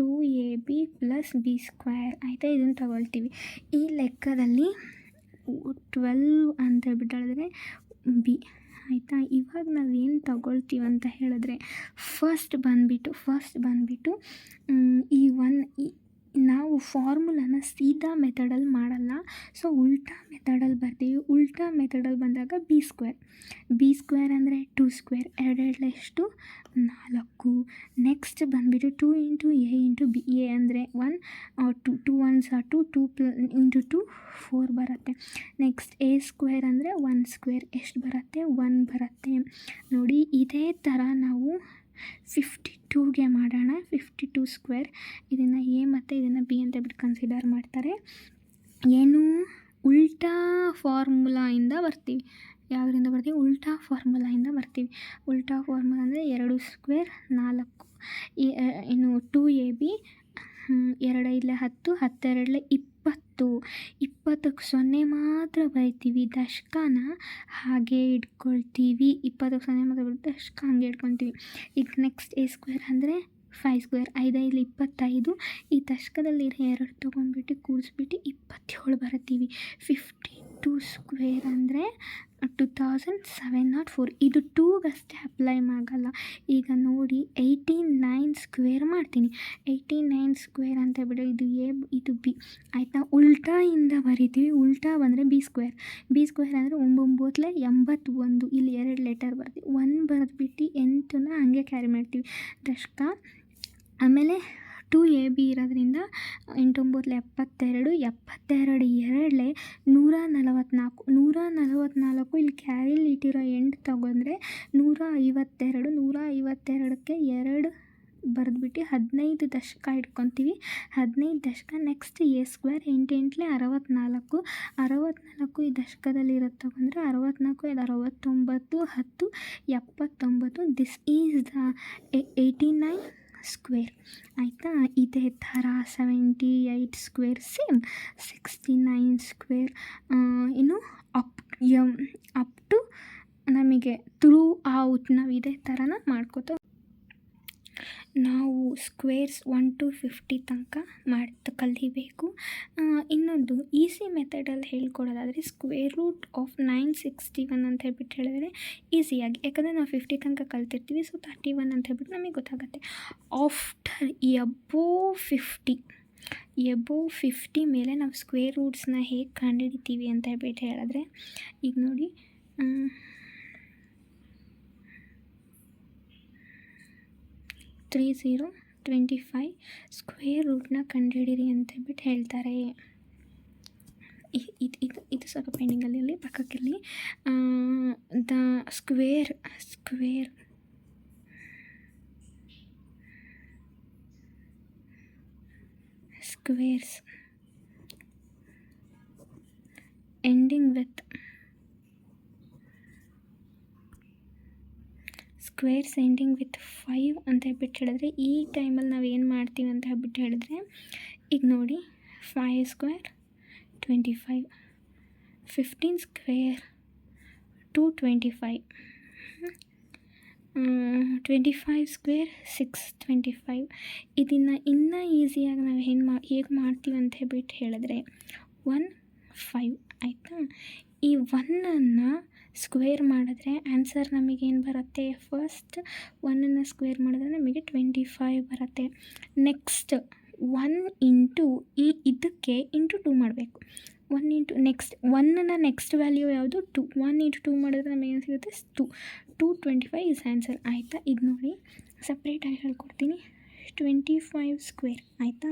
2ab plus b square, ಆಯಿತಾ? ಇದನ್ನು ತಗೊಳ್ತೀವಿ. ಈ ಲೆಕ್ಕದಲ್ಲಿ 12 ಅಂತ ಹೇಳ್ಬಿಟ್ಟು ಹೇಳಿದ್ರೆ b, ಆಯಿತಾ? ಇವಾಗ ನಾವೇನು ತಗೊಳ್ತೀವಿ ಅಂತ ಹೇಳಿದ್ರೆ ಫಸ್ಟ್ ಬಂದುಬಿಟ್ಟು ಈ ನಾವು ಫಾರ್ಮುಲಾನ ಸೀದಾ ಮೆಥಡಲ್ಲಿ ಮಾಡಲ್ಲ, ಸೊ ಉಲ್ಟಾ ಮೆಥಡಲ್ಲಿ ಬರ್ತೀವಿ. ಉಲ್ಟಾ ಮೆಥಡಲ್ಲಿ ಬಂದಾಗ ಬಿ ಸ್ಕ್ವೇರ್ ಅಂದರೆ 2 ಸ್ಕ್ವೇರ್, ಎರಡೆರಡಲೆಷ್ಟು 4. ನೆಕ್ಸ್ಟ್ ಬಂದುಬಿಟ್ಟು 2 into A into B. A ಅಂದರೆ 1, 2 1s are 2, 2 ಇಂಟು 2 4 ಬರುತ್ತೆ. ನೆಕ್ಸ್ಟ್ ಎ ಸ್ಕ್ವೇರ್ ಅಂದರೆ 1 ಸ್ಕ್ವೇರ್, ಎಷ್ಟು ಬರುತ್ತೆ 1 ಬರುತ್ತೆ. ನೋಡಿ ಇದೇ ಥರ ನಾವು 52ಗೆ ಮಾಡೋಣ. 52 ಸ್ಕ್ವೇರ್, ಇದನ್ನು ಎ ಮತ್ತು ಇದನ್ನು ಬಿ ಅಂತ ಬಿಟ್ಟು ಕನ್ಸಿಡರ್ ಮಾಡ್ತಾರೆ. ಏನು ಉಲ್ಟಾ ಫಾರ್ಮುಲಾಯಿಂದ ಬರ್ತೀವಿ. ಯಾವುದರಿಂದ ಬರ್ತೀವಿ? ಉಲ್ಟಾ ಫಾರ್ಮುಲಾಯಿಂದ ಬರ್ತೀವಿ. ಉಲ್ಟಾ ಫಾರ್ಮುಲಾ ಅಂದರೆ 2 ಸ್ಕ್ವೇರ್ 4, ಇನ್ನು 2ab, 2 5 10, 10 2 20, 20ಕ್ಕೆ 0 ಮಾತ್ರ ಬರಿತೀವಿ, ದಶಕನ ಹಾಗೆ ಇಟ್ಕೊಳ್ತೀವಿ. 20ಕ್ಕೆ 0 ಮಾತ್ರ ಬರುತ್ತೆ, ದಶಕ ಹಾಗೆ ಇಟ್ಕೊಳ್ತೀವಿ. ಈಗ ನೆಕ್ಸ್ಟ್ ಎ ಸ್ಕ್ವೇರ್ ಅಂದರೆ 5 ಸ್ಕ್ವೇರ್, 5 5 25, ಈ ದಶಕದಲ್ಲಿರೋ 2 ತೊಗೊಂಡ್ಬಿಟ್ಟು ಕೂಡಿಸ್ಬಿಟ್ಟು 27 ಬರುತ್ತೀವಿ. 52 ಸ್ಕ್ವೇರ್ ಅಂದರೆ 2704. ಇದು 2ಗಷ್ಟೇ ಅಪ್ಲೈ ಆಗಲ್ಲ. ಈಗ ನೋಡಿ 89 ಸ್ಕ್ವೇರ್ ಮಾಡ್ತೀನಿ. 89 ಸ್ಕ್ವೇರ್ ಅಂತ ಬಿಡು, ಇದು ಎ ಇದು ಬಿ ಆಯಿತಾ. ಉಲ್ಟಾಯಿಂದ ಬರಿತೀವಿ. ಉಲ್ಟಾ ಬಂದರೆ ಬಿ ಸ್ಕ್ವೇರ್ ಅಂದರೆ 9 81. ಇಲ್ಲಿ 2 ಲೆಟರ್ ಬರ್ತೀವಿ, 1 ಬರೆದ್ಬಿಟ್ಟು 8ನ ಹಂಗೆ ಕ್ಯಾರಿ ಮಾಡ್ತೀವಿ, ದಶಕ. ಆಮೇಲೆ 2ab ಇರೋದ್ರಿಂದ 8 9 72, 72 2 144. 144 ಇಲ್ಲಿ ಕ್ಯಾರಿಲಿ ಇಟ್ಟಿರೋ 8 ತಗೊಂಡ್ರೆ 152. 152ಕ್ಕೆ 2 ಬರೆದ್ಬಿಟ್ಟು 15 ದಶಕ ಇಟ್ಕೊತೀವಿ. 15 ದಶಕ. Next A square 8 8 64. 64 ಈ ದಶಕದಲ್ಲಿ ಇರುತ್ತೆ ತಗೊಂಡ್ರೆ 64 69 10 79. ದಿಸ್ ಈಸ್ ದ 89 ಸ್ಕ್ವೇರ್ ಆಯಿತಾ. ಇದೇ ಥರ 78 ಸ್ಕ್ವೇರ್ ಸೇಮ್, 69 ಸ್ಕ್ವೇರ್, ಇನ್ನು ಅಪ್ ಟು ನಮಗೆ ಥ್ರೂ ಔಟ್ ನಾವು ಇದೇ ಥರನ ಮಾಡ್ಕೋತಾ ನಾವು ಸ್ಕ್ವೇರ್ಸ್ 1 to 50 ತನಕ ಕಲಿಬೇಕು. ಇನ್ನೊಂದು ಈಸಿ ಮೆಥಡಲ್ಲಿ ಹೇಳ್ಕೊಡೋದಾದರೆ ಸ್ಕ್ವೇರ್ ರೂಟ್ ಆಫ್ 961 ಅಂತ ಹೇಳ್ಬಿಟ್ಟು ಹೇಳಿದ್ರೆ ಈಸಿಯಾಗಿ, ಯಾಕಂದರೆ ನಾವು 50 ತನಕ ಕಲ್ತಿರ್ತೀವಿ, ಸೊ 31 ಅಂತ ಹೇಳ್ಬಿಟ್ಟು ನಮಗೆ ಗೊತ್ತಾಗುತ್ತೆ. ಆಫ್ಟರ್ ಎಬೋವ್ 50 ಮೇಲೆ ನಾವು ಸ್ಕ್ವೇರ್ ರೂಟ್ಸ್ನ ಹೇಗೆ ಕಂಡುಹಿಡಿತೀವಿ ಅಂತ ಹೇಳ್ಬಿಟ್ಟು ಹೇಳಿದ್ರೆ, ಈಗ ನೋಡಿ 30 25 ಸ್ಕ್ವೇರ್ ರೂಟ್ನ ಕಂಡುಹಿಡೀರಿ ಅಂತ ಹೇಳ್ಬಿಟ್ಟು ಹೇಳ್ತಾರೆ. ಇದು ಸ್ವಲ್ಪ ಪೆಂಡಿಂಗಲ್ಲಿ ಪಕ್ಕಕ್ಕಿರಲಿ. The squares ending with squares ending with 5 ಅಂತ ಹೇಳ್ಬಿಟ್ಟು ಹೇಳಿದ್ರೆ, ಈ ಟೈಮಲ್ಲಿ ನಾವು ಏನು ಮಾಡ್ತೀವಿ ಅಂತ ಹೇಳ್ಬಿಟ್ಟು ಹೇಳಿದ್ರೆ, ಈಗ ನೋಡಿ 5 ಸ್ಕ್ವೇರ್ 25, 15 ಸ್ಕ್ವೇರ್ 225, 25 ಸ್ಕ್ವೇರ್ 625. ಇದನ್ನು ಇನ್ನೂ ಈಸಿಯಾಗಿ ನಾವು ಹೇಗೆ ಮಾಡ್ತೀವಿ ಅಂತ ಹೇಳ್ಬಿಟ್ಟು ಹೇಳಿದ್ರೆ 1 5 ಆಯಿತಾ. ಈ 1ಅನ್ನು ಸ್ಕ್ವೇರ್ ಮಾಡಿದ್ರೆ ಆನ್ಸರ್ ನಮಗೇನು ಬರುತ್ತೆ? ಫಸ್ಟ್ 1ಅನ್ನು ಸ್ಕ್ವೇರ್ ಮಾಡಿದ್ರೆ ನಮಗೆ 25 ಬರುತ್ತೆ. ನೆಕ್ಸ್ಟ್ 1 ಇಂಟು ಇದಕ್ಕೆ ಇಂಟು 2 ಮಾಡಬೇಕು. 1 ಇಂಟು ನೆಕ್ಸ್ಟ್ 1ನ ನೆಕ್ಸ್ಟ್ ವ್ಯಾಲ್ಯೂ ಯಾವುದು? 2. 1 ಇಂಟು 2 ಮಾಡಿದ್ರೆ ನಮಗೆ ಏನು ಸಿಗುತ್ತೆ? 225 ಇಸ್ ಆನ್ಸರ್ ಆಯಿತಾ. ಈಗ ನೋಡಿ ಸಪ್ರೇಟಾಗಿ ಹೇಳ್ಕೊಡ್ತೀನಿ. 25 ಸ್ಕ್ವೇರ್ ಆಯಿತಾ.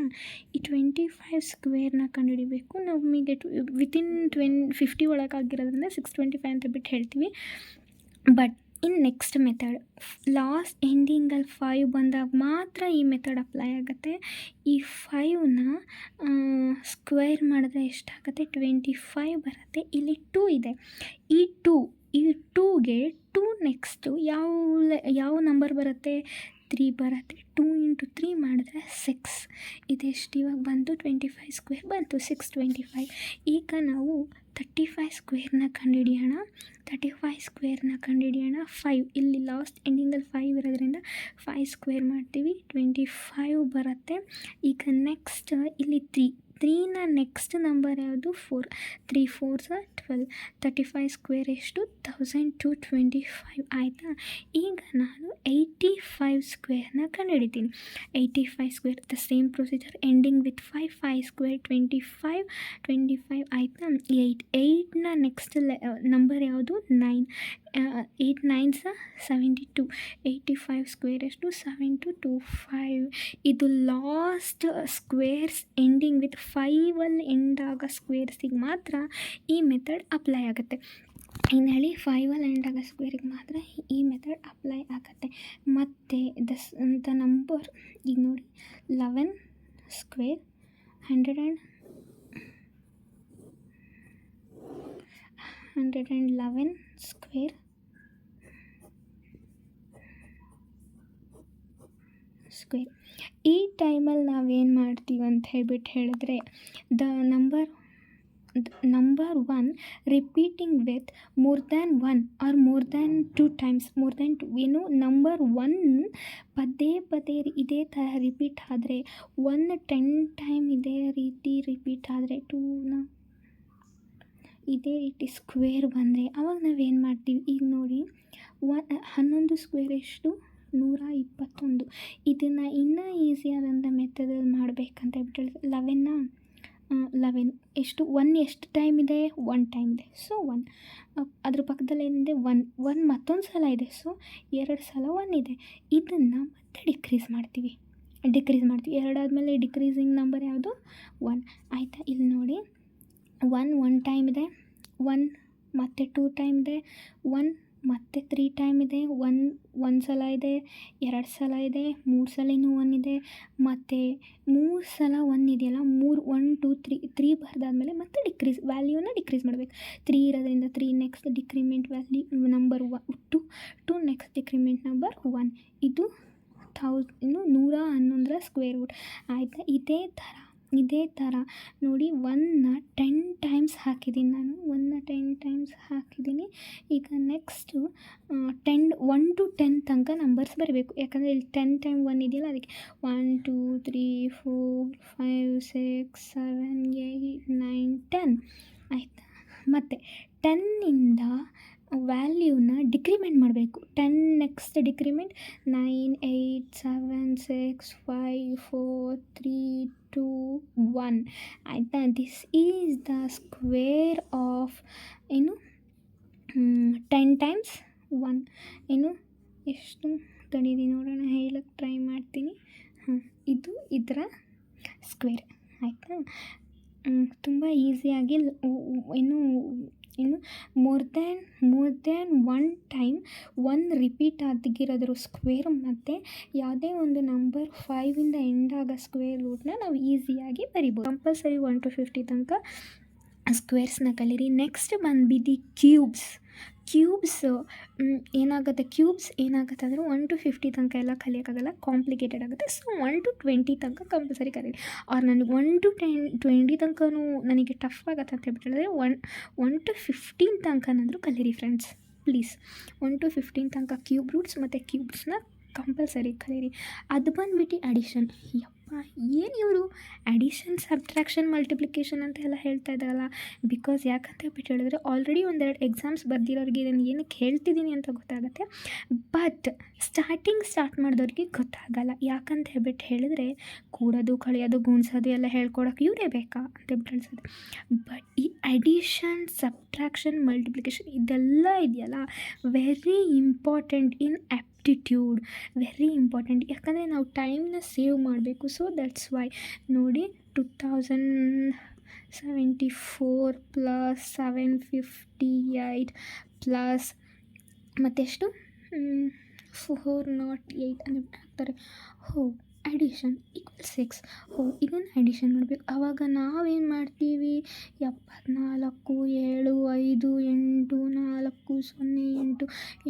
ಈ 25 ಸ್ಕ್ವೇರ್ನ ಕಂಡುಹಿಡಿಬೇಕು. ನಮಗೆ ವಿತಿನ್ 50 ಒಳಗಾಗಿರೋದ್ರಿಂದ 625 ಅಂತ ಬಿಟ್ಟು ಹೇಳ್ತೀವಿ. But in next method last ಎಂಡಿಂಗಲ್ಲಿ 5 ಬಂದಾಗ ಮಾತ್ರ ಈ ಮೆಥಡ್ ಅಪ್ಲೈ ಆಗುತ್ತೆ. ಈ 5ನ ಸ್ಕ್ವೇರ್ ಮಾಡಿದ್ರೆ ಎಷ್ಟಾಗುತ್ತೆ? 25 ಬರುತ್ತೆ. ಇಲ್ಲಿ 2 ಇದೆ. ಈ 2ಗೆ 2 ನೆಕ್ಸ್ಟು ಯಾವ ನಂಬರ್ ಬರುತ್ತೆ? 3 ಬರುತ್ತೆ. 2 ಇಂಟು 3 ಮಾಡಿದ್ರೆ 6. ಇದೆಷ್ಟು ಇವಾಗ ಬಂತು? 25 ಸ್ಕ್ವೇರ್ ಬಂತು, 625. ಈಗ ನಾವು 35 ಸ್ಕ್ವೇರ್ನ ಕಂಡುಹಿಡಿಯೋಣ. 35 ಸ್ಕ್ವೇರ್ನ ಕಂಡುಹಿಡಿಯೋಣ. 5 ಇಲ್ಲಿ ಲಾಸ್ಟ್ ಎಂಡಿಂಗಲ್ಲಿ 5 ಇರೋದ್ರಿಂದ 5 ಸ್ಕ್ವೇರ್ ಮಾಡ್ತೀವಿ, 25 ಬರುತ್ತೆ. ಈಗ ನೆಕ್ಸ್ಟ್ ಇಲ್ಲಿ 3 3ನ ನೆಕ್ಸ್ಟ್ ನಂಬರ್ ಯಾವುದು 4. 3 4s 12. 35 ಸ್ಕ್ವೇರ್ ಎಷ್ಟು 1225 ಆಯಿತಾ. ಈಗ ನಾನು 85 ಸ್ಕ್ವೇರ್ನ ಕಂಡುಹಿಡಿತೀನಿ. 85 square the same procedure ending with 5. 5 square 25. 25 ಆಯಿತಾ. 8ನ ನೆಕ್ಸ್ಟ್ ನಂಬರ್ ಯಾವುದು 9. 8 9s 72. 85 ಸ್ಕ್ವೇರ್ ಎಷ್ಟು 7225. ಇದು ಲಾಸ್ಟ್ ಸ್ಕ್ವೇರ್ಸ್ ಎಂಡಿಂಗ್ ವಿತ್ 5ಅಲ್ಲಿ ಎಂಡ್ ಆಗೋ ಸ್ಕ್ವೇರ್ಸಿಗೆ ಮಾತ್ರ ಈ ಮೆಥಡ್ ಅಪ್ಲೈ ಆಗುತ್ತೆ. ಇನ್ನು ಹೇಳಿ 5ಅಲ್ಲಿ ಎಂಡ್ ಆಗೋ ಸ್ಕ್ವೇರಿಗೆ ಮಾತ್ರ ಈ ಮೆಥಡ್ ಅಪ್ಲೈ ಆಗುತ್ತೆ. ಮತ್ತು ದ ನಂಬರ್ ಈಗ ನೋಡಿ 11 ಸ್ಕ್ವೇರ್ 111 ಸ್ಕ್ವೇರ್ ಈ ಟೈಮಲ್ಲಿ ನಾವೇನು ಮಾಡ್ತೀವಿ ಅಂತ ಹೇಳಿದ್ರೆ the number 1 repeating with more than 1 or more than 2 times. More than 2 ಏನು ನಂಬರ್ 1 ಪದೇ ಪದೇ ಇದೇ ಥರ ರಿಪೀಟ್ ಆದರೆ 1 10 ಟೈಮ್ ಇದೇ ರೀತಿ ರಿಪೀಟ್ ಆದರೆ 2ನ ಇದೇ ರೀತಿ ಸ್ಕ್ವೇರ್ ಬಂದರೆ ಅವಾಗ ನಾವೇನು ಮಾಡ್ತೀವಿ. ಈಗ ನೋಡಿ 11 ಸ್ಕ್ವೇರ್ ಎಷ್ಟು 121. ಇದನ್ನು ಇನ್ನೂ ಈಸಿಯಾದಂಥ ಮೆಥಡಲ್ಲಿ ಮಾಡಬೇಕಂತ ಹೇಳ್ಬಿಟ್ಟು 11 ಎಷ್ಟು 1 ಎಷ್ಟು ಟೈಮ್ ಇದೆ 1 ಟೈಮ್ ಇದೆ. ಸೊ 1 ಅದ್ರ ಪಕ್ಕದಲ್ಲಿ ಏನಿದೆ 1 ಮತ್ತೊಂದು ಸಲ ಇದೆ. ಸೊ 2 ಸಲ 1 ಇದೆ. ಇದನ್ನು ಮತ್ತೆ ಡಿಕ್ರೀಸ್ ಮಾಡ್ತೀವಿ. 2 ಆದಮೇಲೆ ಡಿಕ್ರೀಸಿಂಗ್ ನಂಬರ್ ಯಾವುದು 1 ಆಯಿತಾ. ಇಲ್ಲಿ ನೋಡಿ 1 ಟೈಮ್ ಇದೆ, 1 ಮತ್ತು 2 ಟೈಮ್ ಇದೆ, 1 ಮತ್ತು 3 ಟೈಮ್ ಇದೆ, 1 ಸಲ ಇದೆ, 2 ಸಲ ಇದೆ, 3 ಸಲನೂ 1 ಇದೆ, ಮತ್ತು 3 ಸಲ 1 ಇದೆಯಲ್ಲ 1 2 3 ಬರೆದಾದ್ಮೇಲೆ ಮತ್ತೆ ವ್ಯಾಲ್ಯೂನ ಡಿಕ್ರೀಸ್ ಮಾಡಬೇಕು. 3 ಇರೋದ್ರಿಂದ 3 next decrement value number 2 next decrement number 1. ಇದು 111ರ ಸ್ಕ್ವೇರ್ ರೂಟ್ ಆಯಿತಾ. ಇದೇ ಥರ ನೋಡಿ 1ನ 10 ಟೈಮ್ಸ್ ಹಾಕಿದ್ದೀನಿ ನಾನು. 1ನ 10 ಟೈಮ್ಸ್ ಹಾಕಿದ್ದೀನಿ. ಈಗ ನೆಕ್ಸ್ಟು 1 to 10 ತನಕ ನಂಬರ್ಸ್ ಬರಬೇಕು. ಯಾಕಂದರೆ ಇಲ್ಲಿ 10 ಟೈಮ್ 1 ಇದೆಯಲ್ಲ ಅದಕ್ಕೆ 1 2 3 4 5 6 7 8 9 10 ಆಯಿತಾ. ಮತ್ತು 10ಇಂದ ವ್ಯಾಲ್ಯೂನ ಡಿಕ್ರಿಮೆಂಟ್ ಮಾಡಬೇಕು. 10 ನೆಕ್ಸ್ಟ್ ಡಿಕ್ರಿಮೆಂಟ್ 9 8 7 6 5 4 3 2 1 ಆಯಿತಾ. This is the square of 10 times 1 ಎಷ್ಟು ತಡೀರಿ ನೋಡೋಣ, ಹೇಳಕ್ಕೆ ಟ್ರೈ ಮಾಡ್ತೀನಿ. ಇದು ಇದರ ಸ್ಕ್ವೇರ್ ಆಯಿತಾ. ತುಂಬ ಈಸಿಯಾಗಿ ಮೋರ್ ದ್ಯಾನ್ 1 ಟೈಮ್ 1 ರಿಪೀಟ್ ಆಗಿರೋದ್ರ ಸ್ಕ್ವೇರ್ ಮತ್ತು ಯಾವುದೇ ಒಂದು ನಂಬರ್ 5ಇಂದ ಎಂಡ್ ಆಗೋ ಸ್ಕ್ವೇರ್ ರೂಟ್ನ ನಾವು ಈಸಿಯಾಗಿ ಬರಿಬೋದು. ಕಂಪಲ್ಸರಿ 1 to 50 ತನಕ ಸ್ಕ್ವೇರ್ಸ್ನ ಕಲೀರಿ. ನೆಕ್ಸ್ಟ್ ಬಂದ್ಬಿಟ್ಟು ಕ್ಯೂಬ್ಸ್ ಏನಾಗುತ್ತೆ ಅಂದರೆ 1 to 50 ತನಕ ಎಲ್ಲ ಕಲಿಯೋಕ್ಕಾಗಲ್ಲ, ಕಾಂಪ್ಲಿಕೇಟೆಡ್ ಆಗುತ್ತೆ. ಸೊ 1 to 20 ತನಕ ಕಂಪಲ್ಸರಿ ಕಲೀರಿ. ಅವ್ರು ನನಗೆ 1 to 20 ತನಕನೂ ನನಗೆ ಟಫ್ ಆಗುತ್ತೆ ಅಂತ ಹೇಳ್ಬಿಟ್ಟು 1 to 15 ತನಕನಾದರೂ ಕಲೀರಿ ಫ್ರೆಂಡ್ಸ್ ಪ್ಲೀಸ್. 1 to 15 ತನಕ ಕ್ಯೂಬ್ ರೂಟ್ಸ್ ಮತ್ತು ಕ್ಯೂಬ್ಸ್ನ ಕಂಪಲ್ಸರಿ ಕಲೀರಿ. ಅದು ಬಂದುಬಿಟ್ಟು ಅಡಿಷನ್. ಏನು ಇವರು ಅಡಿಷನ್ ಸಬ್ಟ್ರಾಕ್ಷನ್ ಮಲ್ಟಿಪ್ಲಿಕೇಶನ್ ಅಂತ ಎಲ್ಲ ಹೇಳ್ತಾ ಇದ್ದಾರಲ್ಲ. ಬಿಕಾಸ್ ಯಾಕಂತ ಹೇಳ್ಬಿಟ್ಟು ಹೇಳಿದ್ರೆ ಆಲ್ರೆಡಿ 1-2 ಎಕ್ಸಾಮ್ಸ್ ಬರ್ದಿರೋರಿಗೆ ನಾನು ಏನಕ್ಕೆ ಹೇಳ್ತಿದ್ದೀನಿ ಅಂತ ಗೊತ್ತಾಗುತ್ತೆ. ಬಟ್ ಸ್ಟಾರ್ಟ್ ಮಾಡಿದವ್ರಿಗೆ ಗೊತ್ತಾಗಲ್ಲ. ಯಾಕಂತ ಹೇಳ್ಬಿಟ್ಟು ಹೇಳಿದ್ರೆ ಕೂಡೋದು ಕಳೆಯೋದು ಗುಣಿಸೋದು ಎಲ್ಲ ಹೇಳ್ಕೊಡೋಕೆ ಇವರೇ ಬೇಕಾ ಅಂತ ಹೇಳ್ಬಿಟ್ಟು ಹೇಳ್ಸೋದು. ಬಟ್ ಈ ಅಡಿಷನ್ ಸಬ್ಟ್ರಾಕ್ಷನ್ ಮಲ್ಟಿಪ್ಲಿಕೇಶನ್ ಇದೆಲ್ಲ ಇದೆಯಲ್ಲ very important in aptitude, very important. ಯಾಕಂದರೆ ನಾವು ಟೈಮ್ನ ಸೇವ್ ಮಾಡಬೇಕು. ಸೊ ದಟ್ಸ್ ವೈ ನೋಡಿ 2074 ಪ್ಲಸ್ 758 ಪ್ಲಸ್ ಮತ್ತೆಷ್ಟು 408 ಅಂತ ಹಾಕ್ತಾರೆ. Addition equal 6. ಇದನ್ನು ಅಡಿಷನ್ ಮಾಡಬೇಕು. ಆವಾಗ ನಾವೇನು ಮಾಡ್ತೀವಿ 74 7 5 8 4 0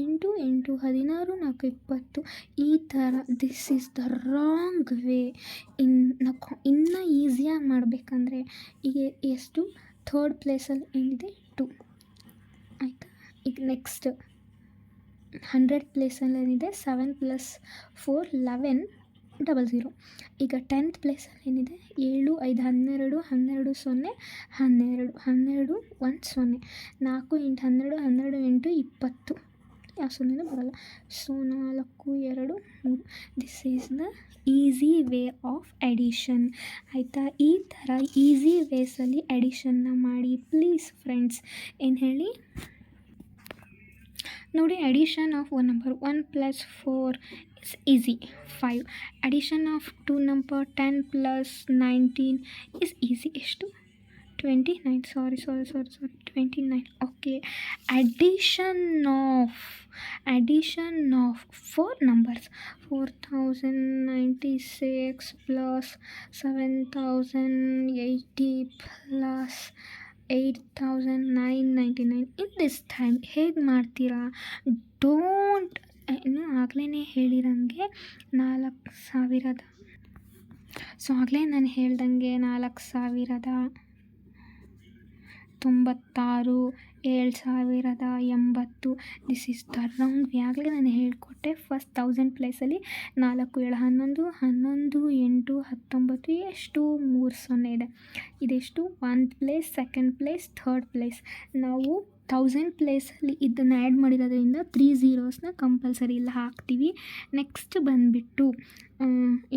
8 8 16 4 20 ಈ ಥರ. This is the wrong way. ಇನ್ನೂ ಈಸಿಯಾಗಿ ಮಾಡಬೇಕಂದ್ರೆ ಈಗ ಎಷ್ಟು ಥರ್ಡ್ ಪ್ಲೇಸಲ್ಲಿ ಏನಿದೆ 2 ಆಯಿತಾ. ಈಗ ನೆಕ್ಸ್ಟ್ 100 ಪ್ಲೇಸಲ್ಲಿ ಏನಿದೆ 7 + 4 11 00. ಈಗ 10th ಪ್ಲೇಸಲ್ಲಿ ಏನಿದೆ 7 5 12 12 0 12 12 1 0 4 8 12 12 8 20 ಯಾವ ಸೊನ್ನೆನೂ ಬರಲ್ಲ. So 4 2 3. This is the easy way of addition. ಆಯಿತಾ? ಈ ಥರ ಈಸಿ ವೇಸಲ್ಲಿ ಎಡಿಷನ್ನ ಮಾಡಿ ಪ್ಲೀಸ್ ಫ್ರೆಂಡ್ಸ್. ಏನು ಹೇಳಿ ನೋಡಿ, addition of one number 1 + 4 is easy 5. addition of 2 number 10 + 19 is easy. ಎಷ್ಟು 29. sorry 29. okay. addition of 4 numbers 4096 plus 7080 plus 8999. in this time ಹೇಗೆ ಮಾಡ್ತೀರಾ? ಡೋಂಟ್ ಇನ್ನು ಆಗಲೇ ಹೇಳಿರಂಗೆ 4000 ಸೊ ಆಗಲೇ ನಾನು ಹೇಳ್ದಂಗೆ 4096 7080. This is the wrong way. ಆಗಲೇ ನಾನು ಹೇಳಿಕೊಟ್ಟೆ. ಫಸ್ಟ್ 1000 ಪ್ಲೇಸಲ್ಲಿ 4 7 11 11 8 19 ಎಷ್ಟು 3 0 ಇದೆ. ಇದೆಷ್ಟು 1 place, 2nd place, 3rd place. ನಾವು 1000 ಪ್ಲೇಸಲ್ಲಿ ಇದನ್ನು ಆ್ಯಡ್ ಮಾಡಿರೋದ್ರಿಂದ 3 zeros ಕಂಪಲ್ಸರಿ ಇಲ್ಲ ಹಾಕ್ತೀವಿ. ನೆಕ್ಸ್ಟ್ ಬಂದುಬಿಟ್ಟು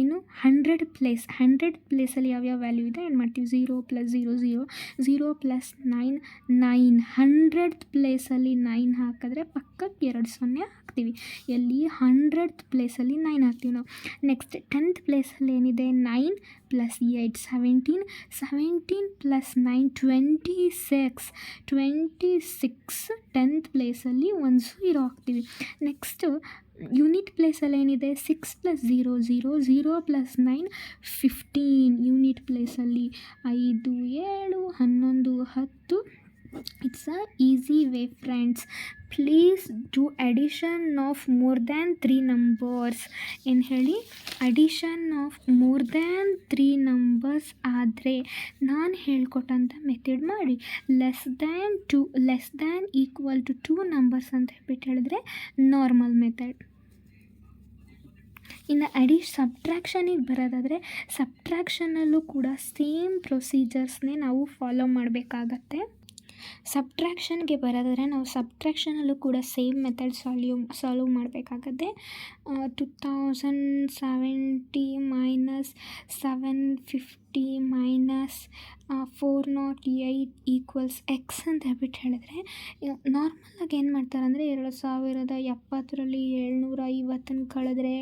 ಇನ್ನು 100 ಪ್ಲೇಸಲ್ಲಿ ಯಾವ್ಯಾವ ವ್ಯಾಲ್ಯೂ ಇದೆ ಆ್ಯಡ್ ಮಾಡ್ತೀವಿ. 0 + 0 0 0 + 9 9. 100th ಪ್ಲೇಸಲ್ಲಿ 9 ಹಾಕಿದ್ರೆ ಪಕ್ಕಕ್ಕೆ 2 0 ಹಾಕ್ತೀವಿ. ಎಲ್ಲಿ 100th ಪ್ಲೇಸಲ್ಲಿ 9 ಹಾಕ್ತೀವಿ ನಾವು. ನೆಕ್ಸ್ಟ್ 10th ಪ್ಲೇಸಲ್ಲಿ ಏನಿದೆ 9 + 8 17 17 + 9 26 26. 10th ಪ್ಲೇಸಲ್ಲಿ 1 0 ಹಾಕ್ತೀವಿ. ನೆಕ್ಸ್ಟು ಯೂನಿಟ್ ಪ್ಲೇಸಲ್ಲಿ ಏನಿದೆ 6 + 0 0 0 + 9 15. ಯೂನಿಟ್ ಪ್ಲೇಸಲ್ಲಿ 5 7 11 10. It's a easy way friends. Please do addition of more than 3 numbers. ಏನು ಹೇಳಿ? Addition of more than 3 numbers ಆದರೆ ನಾನು ಹೇಳ್ಕೊಟ್ಟಂಥ ಮೆಥಡ್ ಮಾಡಿ. Less than equal to 2 numbers ಅಂತ ಹೇಳ್ಬಿಟ್ಟು ಹೇಳಿದ್ರೆ ನಾರ್ಮಲ್ ಮೆಥಡ್. ಇನ್ನು ಸಬ್ಟ್ರ್ಯಾಕ್ಷನಿಗೆ ಬರೋದಾದರೆ ಸಬ್ಟ್ರ್ಯಾಕ್ಷನಲ್ಲೂ ಕೂಡ ಸೇಮ್ ಪ್ರೊಸೀಜರ್ಸ್ನೇ ನಾವು ಫಾಲೋ ಮಾಡಬೇಕಾಗತ್ತೆ. ಸಬ್ಟ್ರ್ಯಾಕ್ಷನ್ಗೆ ಬರೋದಾದರೆ ನಾವು ಸಬ್ಟ್ರ್ಯಾಕ್ಷನಲ್ಲೂ ಕೂಡ ಸೇಮ್ ಮೆಥಡ್ ಸಾಲ್ವ್ ಮಾಡಬೇಕಾಗತ್ತೆ. 2070 - 750 - 408 = x ಅಂತ ಹೇಳ್ಬಿಟ್ಟು ಹೇಳಿದ್ರೆ ನಾರ್ಮಲಾಗಿ ಏನು ಮಾಡ್ತಾರೆ ಅಂದರೆ 2070ರಲ್ಲಿ 750 ಕಳೆದ್ರೆ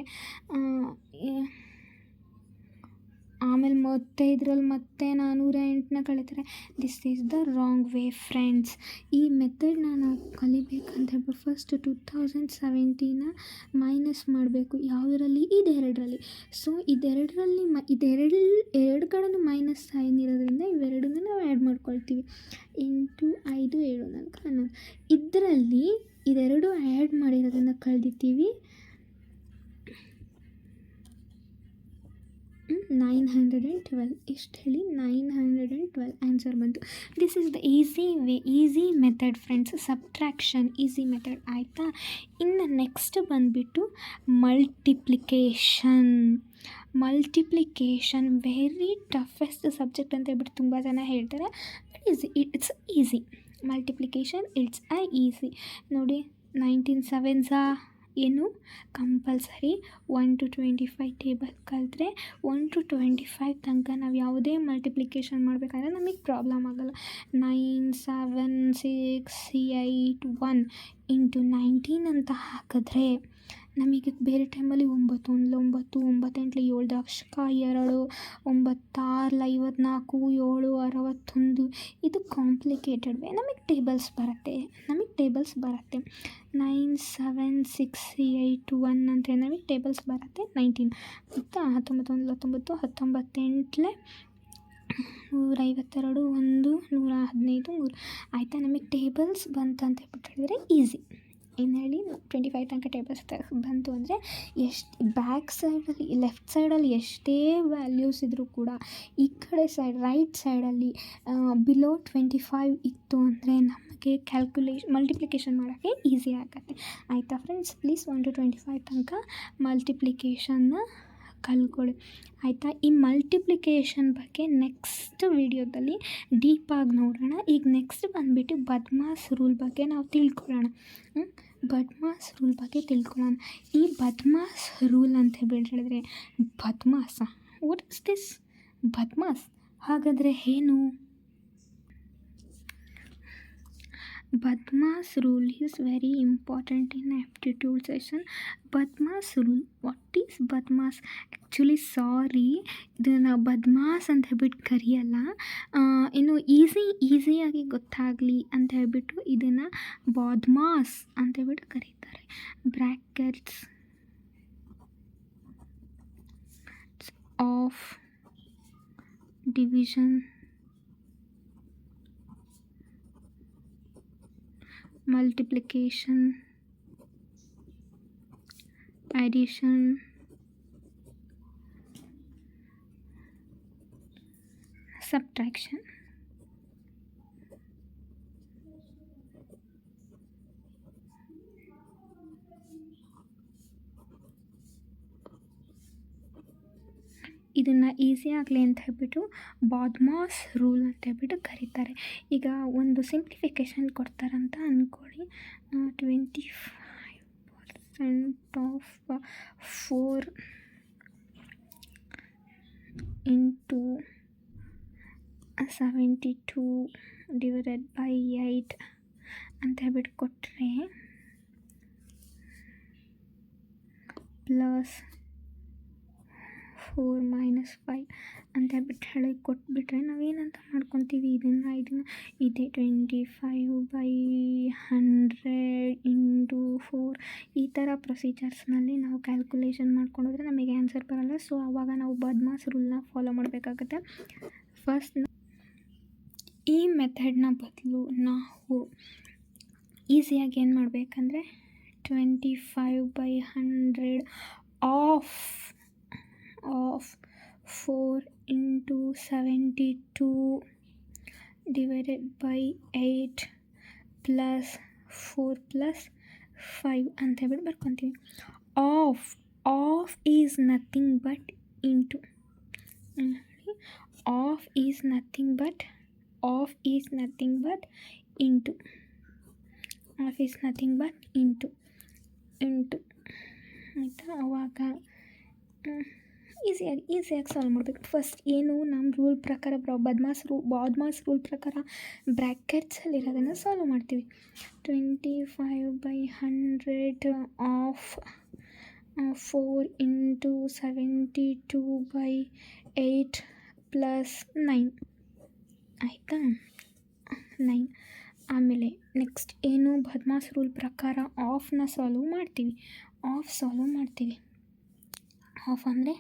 ಆಮೇಲೆ ಮತ್ತೆ ಇದರಲ್ಲಿ ಮತ್ತೆ 408 ಕಳೀತಾರೆ. This is the wrong way friends. ಈ ಮೆಥಡ್ನ ನಾವು ಕಲಿಬೇಕಂತ ಹೇಳ್ಬಿಟ್ಟು ಫಸ್ಟ್ 2070ನ ಮೈನಸ್ ಮಾಡಬೇಕು. ಯಾವುದರಲ್ಲಿ? ಇದೆರಡರಲ್ಲಿ. ಸೊ ಇದೆರಡರಲ್ಲಿ ಎರಡು ಕಡೆನೂ ಮೈನಸ್ ಸೈನ್ ಇರೋದ್ರಿಂದ ಇವೆರಡನ್ನ ನಾವು ಆ್ಯಡ್ ಮಾಡ್ಕೊಳ್ತೀವಿ. 8 5 7 4 11. ಇದರಲ್ಲಿ ಇದೆರಡು ಆ್ಯಡ್ ಮಾಡಿರೋದನ್ನು ಕಳೆದಿದ್ದೀವಿ. 912. ಎಷ್ಟು ಹೇಳಿ? 912 ಆನ್ಸರ್ ಬಂತು. This is the easy way, easy method friends. Subtraction easy method ಆಯಿತಾ. ಇನ್ನು ನೆಕ್ಸ್ಟ್ ಬಂದುಬಿಟ್ಟು ಮಲ್ಟಿಪ್ಲಿಕೇಶನ್ ವೆರಿ ಟಫೆಸ್ಟ್ ಸಬ್ಜೆಕ್ಟ್ ಅಂತ ಹೇಳ್ಬಿಟ್ಟು ತುಂಬ ಜನ ಹೇಳ್ತಾರೆ. But it's easy. Multiplication it's easy. ನೋಡಿ 19 7s ಏನು ಕಂಪಲ್ಸರಿ 1 to 25 ಟೇಬಲ್ ಕಲಿತ್ರೆ 1 to 25 ತನಕ ನಾವು ಯಾವುದೇ ಮಲ್ಟಿಪ್ಲಿಕೇಶನ್ ಮಾಡಬೇಕಾದ್ರೆ ನಮಗೆ ಪ್ರಾಬ್ಲಮ್ ಆಗೋಲ್ಲ. 9 7 6 8 1 × 19 ಅಂತ ಹಾಕಿದ್ರೆ ನಮಗೆ ಬೇರೆ ಟೈಮಲ್ಲಿ 9 1 9 9 8 7 ದಕ್ಷಕ 2 9 6 54 7 61. ಇದು ಕಾಂಪ್ಲಿಕೇಟೆಡ್ ವೇ. ನಮಗೆ ಟೇಬಲ್ಸ್ ಬರುತ್ತೆ. 9 7 6 8 1 ಅಂದರೆ ನಮಗೆ ಟೇಬಲ್ಸ್ ಬರುತ್ತೆ. 19 ಮತ್ತು 19 19 19 152 1 115 3 ಆಯಿತಾ. ನಮಗೆ ಟೇಬಲ್ಸ್ ಬಂತು ಅಂತ ಹೇಳ್ಬಿಟ್ಟು ಹೇಳಿದ್ರೆ ಈಸಿ. ಏನು ಹೇಳಿ 25 ತನಕ ಟೇಬಲ್ಸ್ ಬಂತು ಅಂದರೆ ಎಷ್ಟು ಬ್ಯಾಕ್ ಸೈಡಲ್ಲಿ ಲೆಫ್ಟ್ ಸೈಡಲ್ಲಿ ಎಷ್ಟೇ ವ್ಯಾಲ್ಯೂಸ್ ಇದ್ದರೂ ಕೂಡ ಈ ಕಡೆ ಸೈಡ್ ರೈಟ್ ಸೈಡಲ್ಲಿ ಬಿಲೋ 25 ಇತ್ತು ಅಂದರೆ ನಮಗೆ ಮಲ್ಟಿಪ್ಲಿಕೇಶನ್ ಮಾಡೋಕ್ಕೆ ಈಸಿ ಆಗುತ್ತೆ. ಆಯಿತಾ ಫ್ರೆಂಡ್ಸ್? ಪ್ಲೀಸ್ 1 to 25 ತನಕ ಮಲ್ಟಿಪ್ಲಿಕೇಶನ್ನ ಕಲ್ತ್ಕೊಳ್ಳಿ ಆಯಿತಾ. ಈ ಮಲ್ಟಿಪ್ಲಿಕೇಶನ್ ಬಗ್ಗೆ ನೆಕ್ಸ್ಟ್ ವೀಡಿಯೋದಲ್ಲಿ ಡೀಪಾಗಿ ನೋಡೋಣ. ಈಗ ನೆಕ್ಸ್ಟ್ ಬಂದುಬಿಟ್ಟು ಬದ್ಮಾಸ್ ರೂಲ್ ಬಗ್ಗೆ ನಾವು ತಿಳ್ಕೊಳ್ಳೋಣ. ಬದ್ಮಾಸ್ ರೂಲ್ ಬಗ್ಗೆ ತಿಳ್ಕೊಳ್ಳೋಣ. ಈ ಬದ್ಮಾಸ್ ರೂಲ್ ಅಂತ ಹೇಳಿದ್ರೆ ಬದ್ಮಾಸ, ವಾಟ್ ಇಸ್ ದಿಸ್ ಬದ್ಮಾಸ್? ಹಾಗಾದರೆ ಏನು? Badmas rule is very important in aptitude session. Badmas rule, what is Badmas? Actually sorry, ಇದನ್ನು ಬದ್ಮಾಸ್ ಅಂತ ಹೇಳ್ಬಿಟ್ಟು ಕರೆಯಲ್ಲ. ಇನ್ನು ಈಸಿಯಾಗಿ ಗೊತ್ತಾಗಲಿ ಅಂತ ಹೇಳ್ಬಿಟ್ಟು ಇದನ್ನು ಬಾದ್ಮಾಸ್ ಅಂತ ಹೇಳ್ಬಿಟ್ಟು ಕರೀತಾರೆ. Brackets of division, multiplication, addition, subtraction. ಇದನ್ನು ಈಸಿ ಆಗಲಿ ಅಂತ ಹೇಳ್ಬಿಟ್ಟು ಬಾದ್ಮಾಸ್ ರೂಲ್ ಅಂತ ಹೇಳ್ಬಿಟ್ಟು ಕರೀತಾರೆ. ಈಗ ಒಂದು ಸಿಂಪ್ಲಿಫಿಕೇಷನ್ ಕೊಡ್ತಾರಂತ ಅಂದ್ಕೊಳ್ಳಿ. 25% ಆಫ್ 4 into 72 ಡಿವೈಡೆಡ್ ಬೈ 8 ಅಂತ ಹೇಳ್ಬಿಟ್ಟು ಕೊಟ್ಟರೆ ಪ್ಲಸ್ 4 - 5 ಅಂತ ಹೇಳ್ಬಿಟ್ಟು ಹೇಳಿ ಕೊಟ್ಬಿಟ್ರೆ ನಾವೇನಂತ ಮಾಡ್ಕೊತೀವಿ, ಇದನ್ನು ಇದೆ 25/100 × 4 ಈ ಥರ ಪ್ರೊಸೀಜರ್ಸ್ನಲ್ಲಿ ನಾವು ಕ್ಯಾಲ್ಕುಲೇಷನ್ ಮಾಡ್ಕೊಂಡೋದ್ರೆ ನಮಗೆ ಆನ್ಸರ್ ಬರೋಲ್ಲ. ಸೊ ಆವಾಗ ನಾವು ಬದ್ಮಾಸ್ ರೂಲ್ನ ಫಾಲೋ ಮಾಡಬೇಕಾಗುತ್ತೆ. ಫಸ್ಟ್ ಈ ಮೆಥಡ್ನ ಬದಲು ನಾವು ಈಸಿಯಾಗಿ ಏನು ಮಾಡಬೇಕಂದ್ರೆ 25/100 of 4 into 72 divided by 8 plus 4 plus 5 ಅಂತ ಹೇಳ್ಬಿಟ್ಟು ಬರ್ಕೊತೀವಿ. Of is nothing but into. Of is nothing but into ಆಯಿತಾ. ಅವಾಗ ಈಸಿಯಾಗಿ ಸಾಲ್ವ್ ಮಾಡಬೇಕು. ಫಸ್ಟ್ ಏನು ನಮ್ಮ ರೂಲ್ ಪ್ರಕಾರ ಬಾದ್ಮಾಸ್ ರೂಲ್ ಪ್ರಕಾರ ಬ್ರ್ಯಾಕೆಟ್ಸಲ್ಲಿರೋದನ್ನು ಸಾಲ್ವ್ ಮಾಡ್ತೀವಿ. 25/100 ಆಫ್ 4 into 72/8 ಪ್ಲಸ್ 9 ಆಯಿತಾ, 9. ಆಮೇಲೆ ನೆಕ್ಸ್ಟ್ ಏನು ಬದ್ಮಾಸ್ ರೂಲ್ ಪ್ರಕಾರ ಆಫ್ನ ಸಾಲ್ವ್ ಮಾಡ್ತೀವಿ. ಆಫ್ ಅಂದರೆ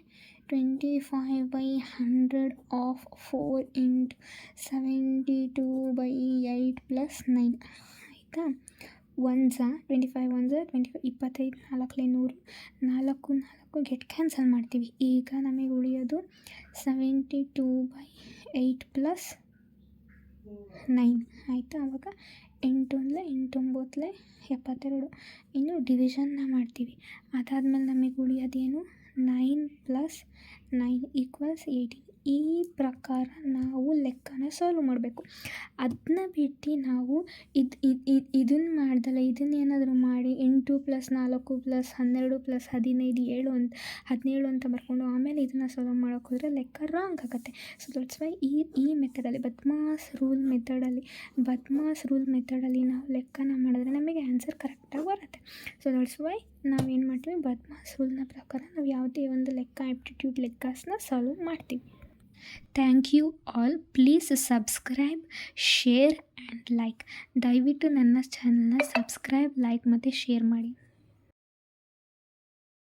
25/100 ಆಫ್ 4 into 72/8 ಪ್ಲಸ್ 9 ಆಯಿತಾ. 25 1 25, 4 4 ಗೆಟ್ ಕ್ಯಾನ್ಸಲ್ ಮಾಡ್ತೀವಿ. ಈಗ ನಮಗೆ ಉಳಿಯೋದು 72/8 ಪ್ಲಸ್ 9 ಆಯಿತಾ. ಆವಾಗ 8 8 72. ಇನ್ನು ಡಿವಿಷನ್ನ ಮಾಡ್ತೀವಿ. ಅದಾದಮೇಲೆ ನಮಗೆ ಉಳಿಯೋದೇನು 9 + 9 = 18. ಈ ಪ್ರಕಾರ ನಾವು ಲೆಕ್ಕನ ಸಾಲ್ವ್ ಮಾಡಬೇಕು. ಅದನ್ನ ಬಿಟ್ಟು ನಾವು ಇದನ್ನು ಮಾಡ್ದಲ್ಲ ಇದನ್ನೇನಾದರೂ ಮಾಡಿ 8 + 4 + 12 + 15 17 ಅಂತ ಬರ್ಕೊಂಡು ಆಮೇಲೆ ಇದನ್ನು ಸಾಲ್ವ್ ಮಾಡೋಕೆ ಹೋದರೆ ಲೆಕ್ಕ ರಾಂಗ್ ಆಗುತ್ತೆ. ಸೊ ದಟ್ಸ್ ವೈ ಈ ಮೆಥಡಲ್ಲಿ ಬದ್ಮಾಸ್ ರೂಲ್ ಮೆಥಡಲ್ಲಿ ನಾವು ಲೆಕ್ಕನ ಮಾಡಿದ್ರೆ ನಮಗೆ ಆನ್ಸರ್ ಕರೆಕ್ಟಾಗಿ ಬರುತ್ತೆ. ಸೊ ದಟ್ಸ್ ವೈ ನಾವೇನು ಮಾಡ್ತೀವಿ, ಬದ್ಮಾಸ್ ರೂಲ್ನ ಪ್ರಕಾರ ನಾವು ಯಾವುದೇ ಒಂದು ಲೆಕ್ಕ ಆಪ್ಟಿಟ್ಯೂಡ್ ಲೆಕ್ಕನ ಸಾಲ್ವ್ ಮಾಡ್ತೀವಿ. Thank you all. Please subscribe, share and like. ದಯವಿಟ್ಟು ನನ್ನ ಚಾನಲ್ನ ಸಬ್ಸ್ಕ್ರೈಬ್, ಲೈಕ್ ಮತ್ತು ಶೇರ್ ಮಾಡಿ.